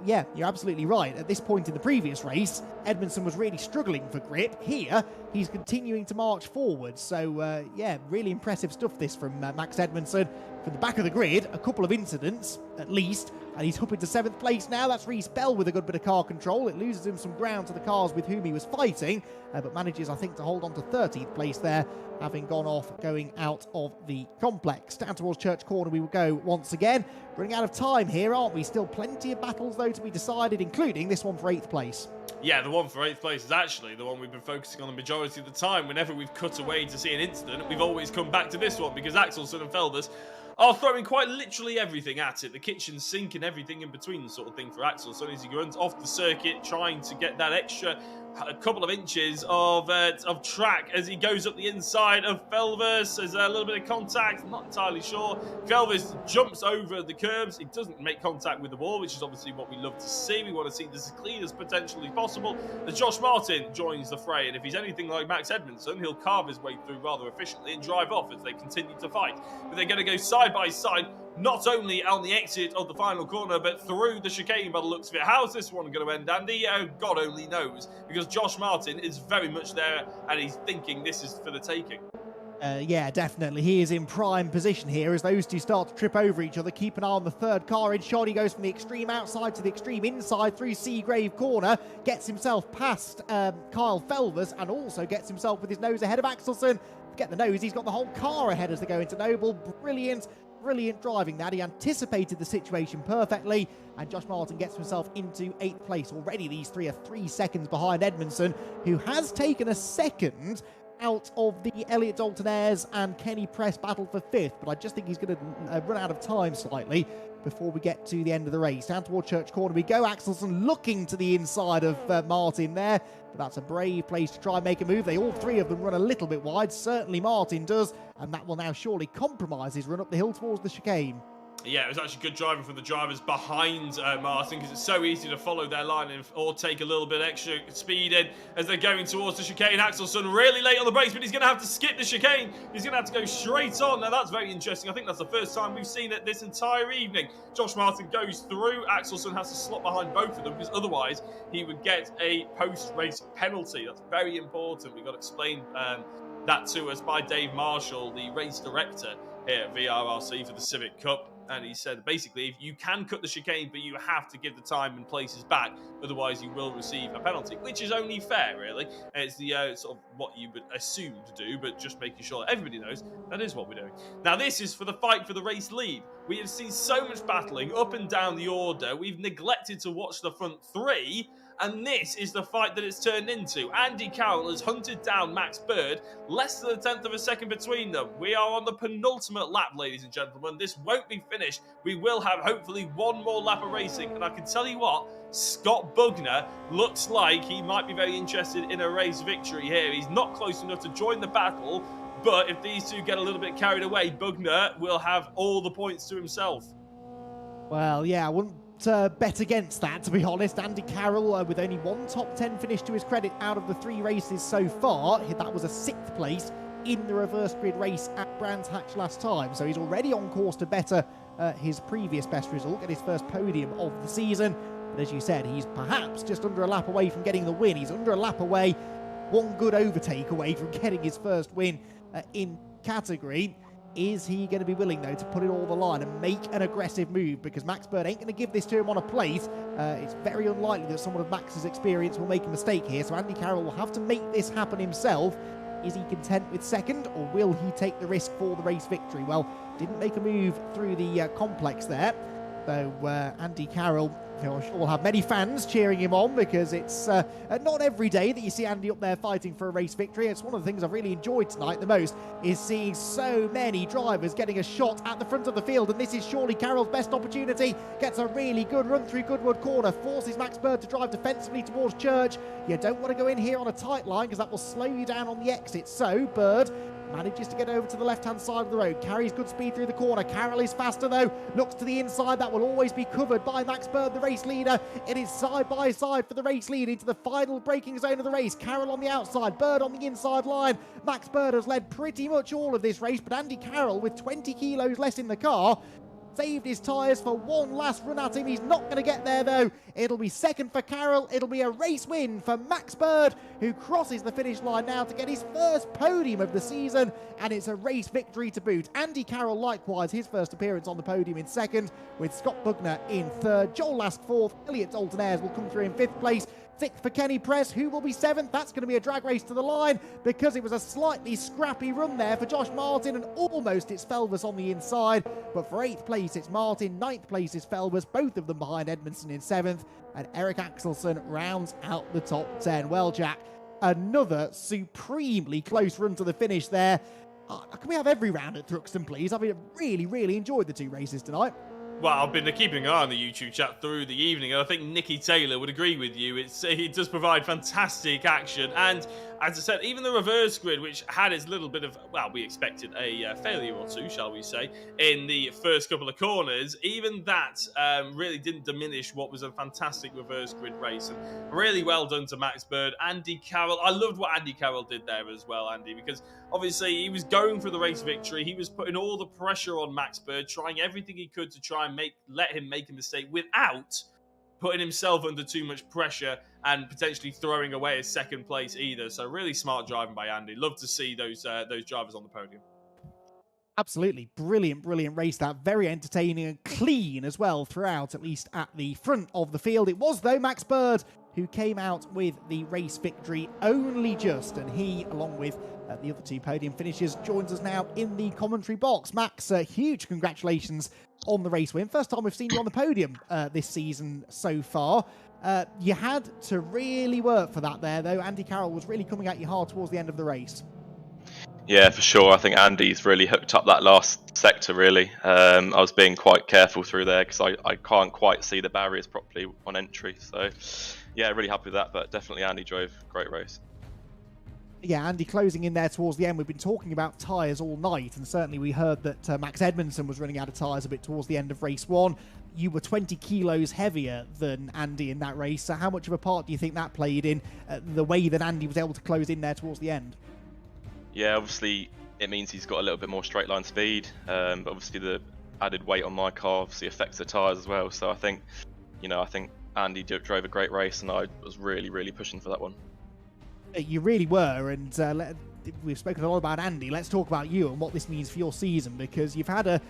C: yeah, you're absolutely right. At this point in the previous race, Edmondson was really struggling for grip. Here, he's continuing to march forward. So, yeah, really impressive stuff this from Max Edmondson. From the back of the grid, a couple of incidents, at least, and he's up into 7th place now. That's Reese Bell with a good bit of car control. It loses him some ground to the cars with whom he was fighting, but manages, I think, to hold on to 13th place there, having gone off, going out of the complex. Down towards Church Corner we will go once again. Running out of time here, aren't we? Still plenty of battles, though, to be decided, including this one for 8th place.
A: Yeah, the one for 8th place is actually the one we've been focusing on the majority of the time. Whenever we've cut away to see an incident, we've always come back to this one, because Axelsson and Felvers are throwing quite literally everything at it. The kitchen sink and everything in between sort of thing for Axelsson as he runs off the circuit, trying to get that extra couple of inches of track as he goes up the inside of Felvers. There's a little bit of contact, not entirely sure. Felvers jumps over the curbs. It doesn't make contact with the wall, which is obviously what we love to see. We want to see this as clean as potentially possible. As Josh Martin joins the fray, and if he's anything like Max Edmondson, he'll carve his way through rather efficiently and drive off as they continue to fight. But they're going to go side by side, not only on the exit of the final corner, but through the chicane by the looks of it. How's this one going to end, Andy? God only knows, because Josh Martin is very much there, and he's thinking this is for the taking.
C: Yeah, definitely. He is in prime position here as those two start to trip over each other. Keep an eye on the third car in shot. He goes from the extreme outside to the extreme inside through Seagrave corner. Gets himself past Kyle Felvers and also gets himself with his nose ahead of Axelsson. Get the nose, he's got the whole car ahead as they go into Noble. Brilliant. Brilliant driving that. He anticipated the situation perfectly, and Josh Martin gets himself into 8th place. Already these three are 3 seconds behind Edmondson, who has taken a second out of the Elliot Dalton Ayres and Kenny Press battle for 5th, but I just think he's going to run out of time slightly before we get to the end of the race. Down toward Church Corner we go. Axelson looking to the inside of Martin there, but that's a brave place to try and make a move. They all three of them run a little bit wide. Certainly Martin does, and that will now surely compromise his run up the hill towards the chicane.
A: Yeah, it was actually good driving from the drivers behind Martin, because it's so easy to follow their line or take a little bit extra speed in as they're going towards the chicane. Axelson really late on the brakes, but he's going to have to skip the chicane. He's going to have to go straight on. Now, that's very interesting. I think that's the first time we've seen it this entire evening. Josh Martin goes through. Axelson has to slot behind both of them, because otherwise he would get a post-race penalty. That's very important. We've got to explain that to us by Dave Marshall, the race director here at VRRC for the Civic Cup. And he said, basically, if you can cut the chicane, but you have to give the time and places back, otherwise you will receive a penalty, which is only fair, really. It's the sort of what you would assume to do, but just making sure that everybody knows that is what we're doing. Now, this is for the fight for the race lead. We have seen so much battling up and down the order. We've neglected to watch the front three, and this is the fight that it's turned into. Andy Carroll has hunted down Max Bird, less than a tenth of a second between them. We are on the penultimate lap, ladies and gentlemen. This won't be finished. We will have, hopefully, one more lap of racing, and I can tell you what, Scott Bugner looks like he might be very interested in a race victory here. He's not close enough to join the battle, but if these two get a little bit carried away, Bugner will have all the points to himself.
C: Well, yeah, I wouldn't bet against that, to be honest. Andy Carroll, with only one top 10 finish to his credit out of the 3 races so far. That was a 6th place in the reverse grid race at Brands Hatch last time. So he's already on course to better his previous best result, get his first podium of the season. But as you said, he's perhaps just under a lap away from getting the win. He's under a lap away, one good overtake away from getting his first win in category. Is he going to be willing, though, to put it all on the line and make an aggressive move? Because Max Bird ain't going to give this to him on a plate. It's very unlikely that someone of Max's experience will make a mistake here. So Andy Carroll will have to make this happen himself. Is he content with second, or will he take the risk for the race victory? Well, didn't make a move through the complex there. So Andy Carroll, I'm sure we'll have many fans cheering him on, because it's not every day that you see Andy up there fighting for a race victory. It's one of the things I've really enjoyed tonight the most, is seeing so many drivers getting a shot at the front of the field, and this is surely Carroll's best opportunity. Gets a really good run through Goodwood Corner, forces Max Bird to drive defensively towards Church. You don't want to go in here on a tight line, because that will slow you down on the exit. So Bird manages to get over to the left-hand side of the road, carries good speed through the corner. Carroll is faster, though, looks to the inside. That will always be covered by Max Bird, the race leader. It is side by side for the race lead into the final braking zone of the race. Carroll on the outside, Bird on the inside line. Max Bird has led pretty much all of this race, but Andy Carroll, with 20 kilos less in the car, saved his tyres for one last run at him. He's not going to get there, though. It'll be second for Carroll. It'll be a race win for Max Bird, who crosses the finish line now to get his first podium of the season, and it's a race victory to boot. Andy Carroll, likewise, his first appearance on the podium in second, with Scott Bugner in third. Joel Lask fourth. Elliot Dalton Ayres will come through in 5th place. 6th for Kenny Press, who will be 7th. That's going to be a drag race to the line, because it was a slightly scrappy run there for Josh Martin, and almost it's Felvers on the inside. But for 8th place, it's Martin. 9th place is Felvers, both of them behind Edmondson in 7th. And Eric Axelson rounds out the top 10. Well, Jack, another supremely close run to the finish there. Can we have every round at Thruxton, please? I've really enjoyed the 2 races tonight.
A: Well, I've been keeping an eye on the YouTube chat through the evening, and I think Nikki Taylor would agree with you. It does provide fantastic action, and as I said, even the reverse grid, which had its little bit of, well, we expected a failure or two, shall we say, in the first couple of corners, even that really didn't diminish what was a fantastic reverse grid race. And really well done to Max Bird. Andy Carroll, I loved what Andy Carroll did there as well, Andy, because obviously he was going for the race victory. He was putting all the pressure on Max Bird, trying everything he could to try and let him make a mistake without putting himself under too much pressure and potentially throwing away his second place either. So really smart driving by Andy. Love to see those drivers on the podium.
C: Absolutely brilliant race, that. Very entertaining and clean as well throughout, at least at the front of the field. It was, though, Max Bird who came out with the race victory only just, and he, along with the other 2 podium finishers, joins us now in the commentary box. Max, huge congratulations on the race win. First time we've seen you on the podium this season so far. You had to really work for that there, though. Andy Carroll was really coming at you hard towards the end of the race.
H: Yeah, for sure. I think Andy's really hooked up that last sector, really. I was being quite careful through there because I can't quite see the barriers properly on entry. So, yeah, really happy with that. But definitely Andy drove a great race.
C: Yeah, Andy closing in there towards the end. We've been talking about tyres all night, and certainly we heard that Max Edmondson was running out of tyres a bit towards the end of race 1. You were 20 kilos heavier than Andy in that race, so how much of a part do you think that played in the way that Andy was able to close in there towards the end?
H: Yeah, obviously it means he's got a little bit more straight line speed, but obviously the added weight on my car obviously affects the tyres as well. So I think Andy drove a great race, and I was really pushing for that one.
C: You really were, and we've spoken a lot about Andy. Let's talk about you and what this means for your season, because you've had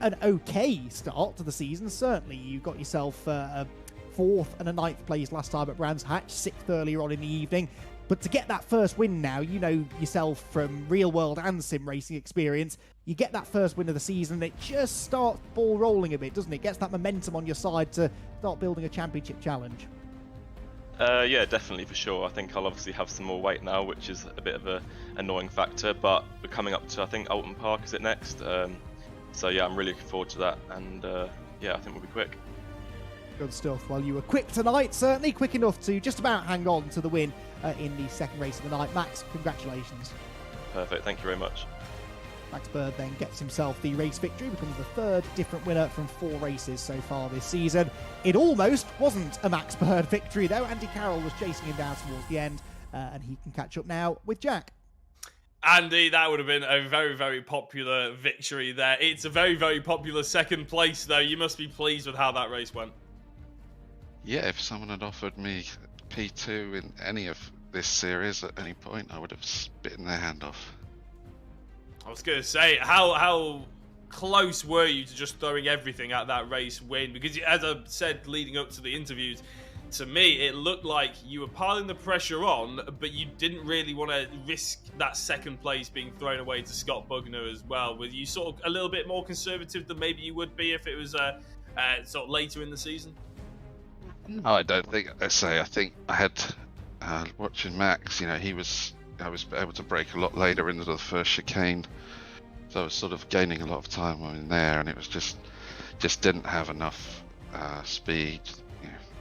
C: an okay start to the season. Certainly, you got yourself a 4th and a 9th place last time at Brands Hatch, 6th earlier on in the evening. But to get that first win now, you know yourself from real world and sim racing experience, you get that first win of the season, and it just starts ball rolling a bit, doesn't it? Gets that momentum on your side to start building a championship challenge.
H: Yeah, definitely, for sure. I think I'll obviously have some more weight now, which is a bit of a annoying factor, but we're coming up to, I think, Alton Park is it next. So yeah, I'm really looking forward to that, and yeah, I think we'll be quick.
C: Good stuff. Well, you were quick tonight, certainly quick enough to just about hang on to the win in the second race of the night. Max, congratulations.
H: Perfect, thank you very much.
C: Max Bird then gets himself the race victory, becomes the 3rd different winner from 4 races so far this season. It almost wasn't a Max Bird victory, though. Andy Carroll was chasing him down towards the end, and he can catch up now with Jack.
A: Andy, that would have been a very popular victory there. It's a very popular 2nd place, though. You must be pleased with how that race went.
I: Yeah, if someone had offered me P2 in any of this series at any point, I would have bitten their hand off.
A: I was going to say, how close were you to just throwing everything at that race win? Because as I said leading up to the interviews, to me it looked like you were piling the pressure on, but you didn't really want to risk that 2nd place being thrown away to Scott Bugner as well. Were you sort of a little bit more conservative than maybe you would be if it was sort of later in the season?
I: No, I don't think. I think I had watching Max. I was able to brake a lot later into the first chicane, so I was sort of gaining a lot of time when in there, and it was just didn't have enough speed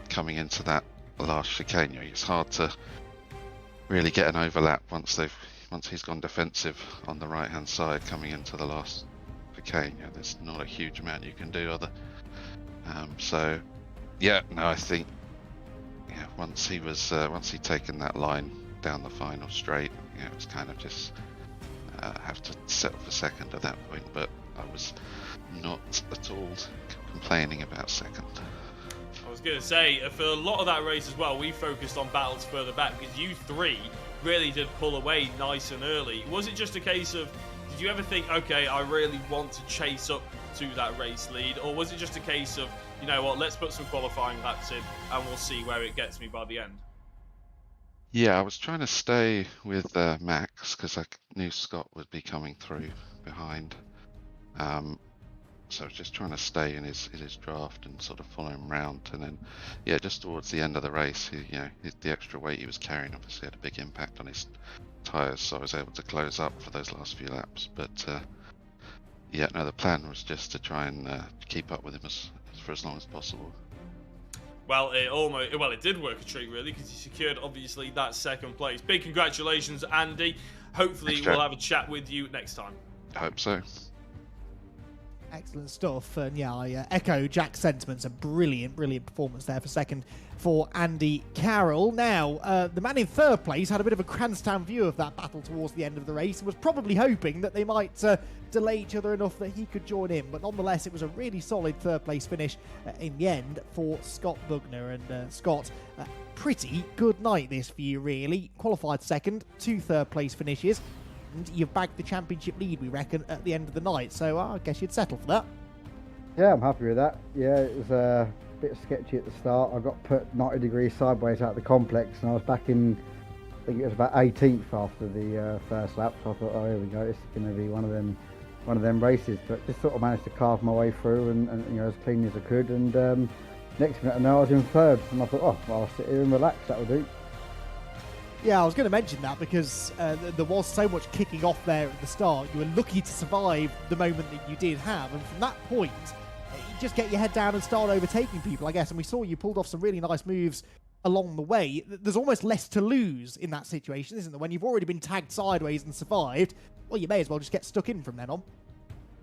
I: coming into that last chicane. It's hard to really get an overlap once he's gone defensive on the right hand side coming into the last chicane. There's not a huge amount you can do other. So yeah, no, I think once he'd taken that line down the final straight, it was kind of just have to settle for 2nd at that point, but I was not at all complaining about 2nd.
A: I was going to say, for a lot of that race as well, we focused on battles further back, because you 3 really did pull away nice and early. Was it just a case of, did you ever think, okay, I really want to chase up to that race lead, or was it just a case of, you know what, let's put some qualifying laps in and we'll see where it gets me by the end?
I: Yeah, I was trying to stay with Max because I knew Scott would be coming through behind. So I was just trying to stay in his draft and sort of follow him around. And then, yeah, just towards the end of the race, the extra weight he was carrying obviously had a big impact on his tyres, so I was able to close up for those last few laps. But yeah, no, the plan was just to try and keep up with him for as long as possible.
A: Well, it did work a treat, really, because you secured, obviously, that 2nd place. Big congratulations, Andy. Hopefully,
I: Thanks,
A: we'll have a chat with you next time.
I: I hope so.
C: Excellent stuff, and yeah, I echo Jack's sentiments. A brilliant performance there for 2nd for Andy Carroll. Now, the man in 3rd place had a bit of a grandstand view of that battle towards the end of the race and was probably hoping that they might delay each other enough that he could join in, but nonetheless it was a really solid 3rd place finish in the end for Scott Bugner. And Scott, pretty good night this for you, really. Qualified 2nd, 2 3rd place finishes, and you've bagged the championship lead, we reckon, at the end of the night, so I guess you'd settle for that.
G: Yeah, I'm happy with that. Yeah, it was bit sketchy at the start. I got put 90 degrees sideways out of the complex, and I was back in, I think it was about 18th after the first lap. So I thought, oh, here we go, this is going to be one of them races. But just sort of managed to carve my way through, and you know, as clean as I could. And next minute I know I was in third, and I thought, oh, well, I'll sit here and relax. That'll do.
C: Yeah, I was going to mention that because there was so much kicking off there at the start. You were lucky to survive the moment that you did have, and from that point, you just get your head down and start overtaking people, I guess. And we saw you pulled off some really nice moves along the way. There's almost less to lose in that situation, isn't there? When you've already been tagged sideways and survived, well, you may as well just get stuck in from then on.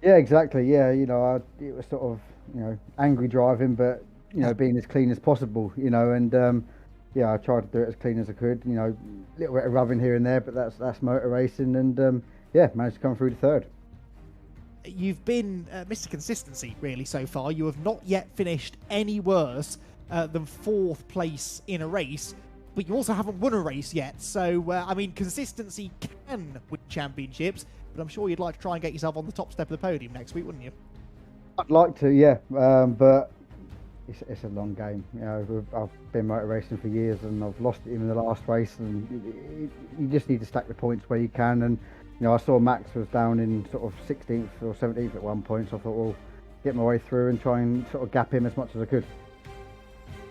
G: Yeah, exactly. Yeah, you know, it was sort of, you know, angry driving, but you know, being as clean as possible. You know, and yeah, I tried to do it as clean as I could. You know, a little bit of rubbing here and there, but that's motor racing, and yeah, managed to come through to third.
C: You've been Mr. Consistency, really, so far. You have not yet finished any worse than 4th place in a race, but you also haven't won a race yet. So, I mean, consistency can win championships, but I'm sure you'd like to try and get yourself on the top step of the podium next week, wouldn't you?
G: I'd like to, yeah, but it's a long game. You know, I've been motor racing for years, and I've lost it in the last race, and you just need to stack the points where you can. And you know, I saw Max was down in sort of 16th or 17th at one point, so I thought, well, get my way through and try and sort of gap him as much as I could.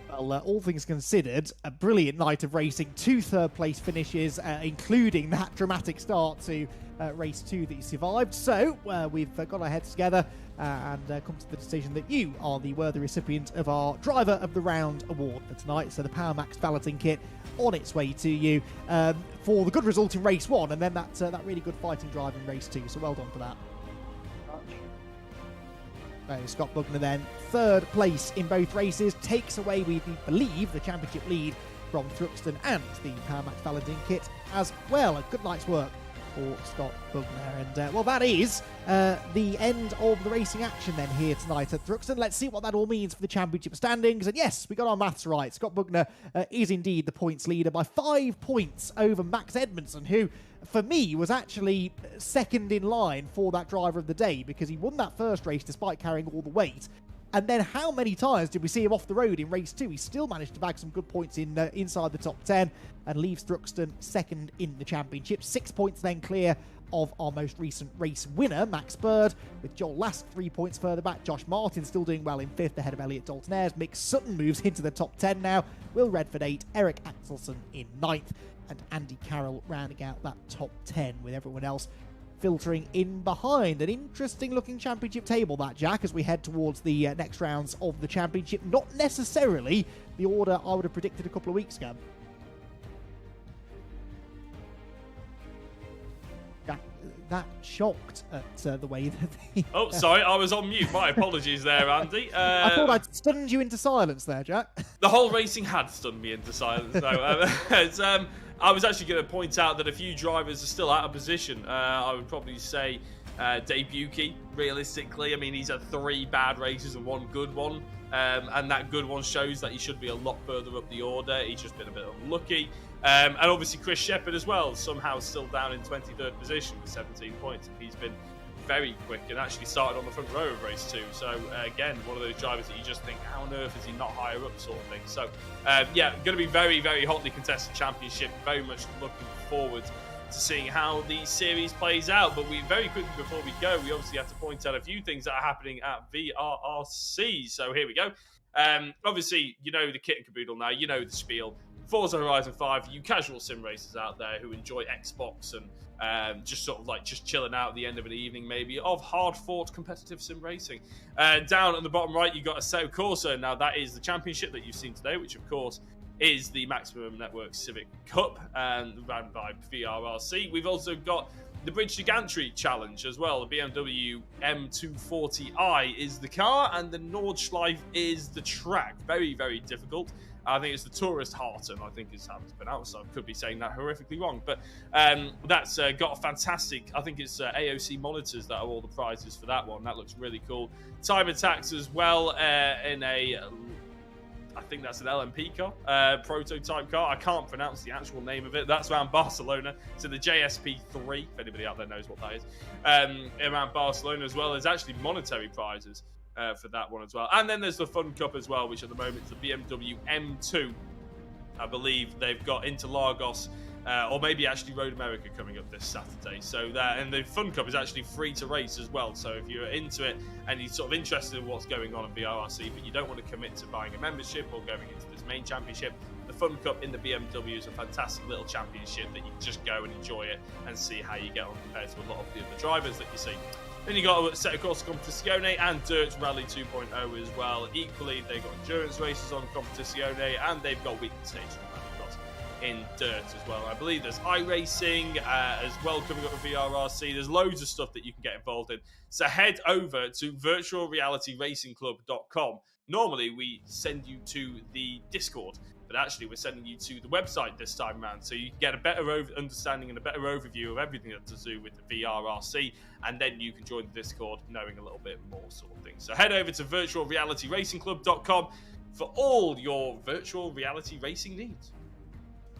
C: Well, all things considered, a brilliant night of racing. 2 third-place finishes, including that dramatic start to race 2 that you survived. So we've got our heads together and come to the decision that you are the worthy recipient of our Driver of the Round award for tonight. So the Power Max Valeting kit on its way to you for the good result in race 1, and then that really good fighting drive in race 2. So well done for that. Scott Bugner then, 3rd place in both races, takes away, we believe, the championship lead from Thruxton and the Power Max Valeting kit as well. A good night's work for Scott Bugner. And, well, that is the end of the racing action then here tonight at Thruxton. Let's see what that all means for the championship standings. And yes, we got our maths right. Scott Bugner is indeed the points leader by 5 points over Max Edmondson, who, for me, was actually second in line for that driver of the day, because he won that first race despite carrying all the weight. And then how many times did we see him off the road in race 2? He still managed to bag some good points in inside the top 10 and leaves Thruxton second in the championship. 6 points then clear of our most recent race winner, Max Bird, with Joel Last 3 points further back. Josh Martin still doing well in 5th ahead of Elliot Dalton-Ayres. Mick Sutton moves into the top 10 now. Will Redford 8, Eric Axelson in 9th, and Andy Carroll rounding out that top 10 with everyone else filtering in behind. An interesting looking championship table, that, Jack, as we head towards the next rounds of the championship. Not necessarily the order I would have predicted a couple of weeks ago. Jack, that shocked at the way that they...
A: Oh, sorry, I was on mute. My apologies there, Andy.
C: I thought I'd stunned you into silence there, Jack.
A: The whole racing had stunned me into silence. So, I was actually going to point out that a few drivers are still out of position. I would probably say Dave Buki, realistically. I mean, he's had 3 bad races and 1 good one. And that good one shows that he should be a lot further up the order. He's just been a bit unlucky. And obviously Chris Shepherd as well, somehow still down in 23rd position with 17 points. He's been very quick and actually started on the front row of race 2. So again, one of those drivers that you just think, how on earth is he not higher up, sort of thing. So yeah, going to be very, very hotly contested championship. Very much looking forward to seeing how the series plays out. But we very quickly, before we go, we obviously have to point out a few things that are happening at VRRC. So here we go. Obviously, you know the kit and caboodle now. You know the spiel. Forza Horizon 5, you casual sim racers out there who enjoy Xbox and just sort of like just chilling out at the end of an evening maybe of hard-fought competitive sim racing. Down at the bottom right, you've got Assetto Corsa. Now that is the championship that you've seen today, which of course is the Maximum Networks Civic Cup and run by VRRC. We've also got the Bridge to Gantry Challenge as well. The BMW M240i is the car and the Nordschleife is the track. Very, very difficult. I think it's the Tourist Harton, I think is how it's pronounced. So I could be saying that horrifically wrong. But that's got a fantastic, I think it's AOC monitors that are all the prizes for that one. That looks really cool. Time Attacks as well in a, I think that's an LMP car, prototype car. I can't pronounce the actual name of it. That's around Barcelona. So the JSP3, if anybody out there knows what that is, around Barcelona as well. There's actually monetary prizes for that one as well. And then there's the Fun Cup as well, which at the moment is the BMW M2. I believe they've got Interlagos, or maybe actually Road America coming up this Saturday. So that, and the Fun Cup is actually free to race as well. So if you're into it and you're sort of interested in what's going on in VRRC, but you don't want to commit to buying a membership or going into this main championship, the Fun Cup in the BMW is a fantastic little championship that you can just go and enjoy it and see how you get on compared to a lot of the other drivers that you see. Then you got a set of course Competizione and Dirt Rally 2.0 as well. Equally, they've got endurance races on Competizione, and they've got weekly stages in Dirt as well. I believe there's iRacing as well coming up with VRRC. There's loads of stuff that you can get involved in. So head over to virtualrealityracingclub.com. Normally, we send you to the Discord, but actually we're sending you to the website this time around, so you can get a better understanding and a better overview of everything that's to do with the VRRC, and then you can join the Discord knowing a little bit more sort of thing. So head over to virtualrealityracingclub.com for all your virtual reality racing needs.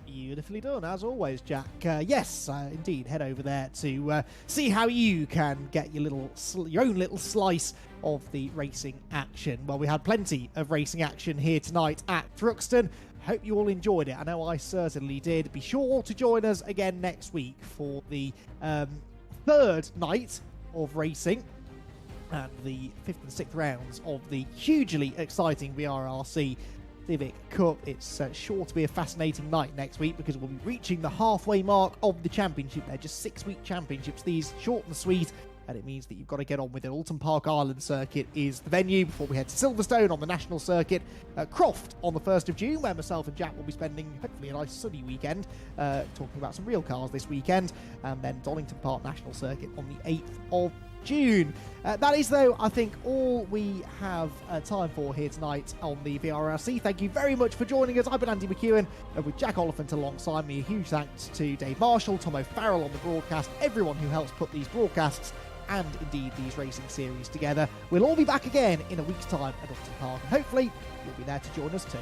C: Beautifully done, as always, Jack. Yes, indeed, head over there to see how you can get your own little slice of the racing action. Well, we had plenty of racing action here tonight at Thruxton. Hope you all enjoyed it. I know I certainly did. Be sure to join us again next week for the third night of racing and the 5th and 6th rounds of the hugely exciting VRRC Civic Cup. It's sure to be a fascinating night next week because we'll be reaching the halfway mark of the championship. They're just 6-week championships, these short and sweet, and it means that you've got to get on with it. Alton Park Island Circuit is the venue before we head to Silverstone on the national circuit. Croft on the 1st of June, where myself and Jack will be spending hopefully a nice sunny weekend talking about some real cars this weekend, and then Donington Park National Circuit on the 8th of June. That is, though, I think all we have time for here tonight on the VRRC. Thank you very much for joining us. I've been Andy McEwen, with Jack Oliphant alongside me. A huge thanks to Dave Marshall, Tom O'Farrell on the broadcast, everyone who helps put these broadcasts and indeed these racing series together. We'll all be back again in a week's time at Upton Park, and hopefully you'll be there to join us too.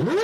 J: Woo!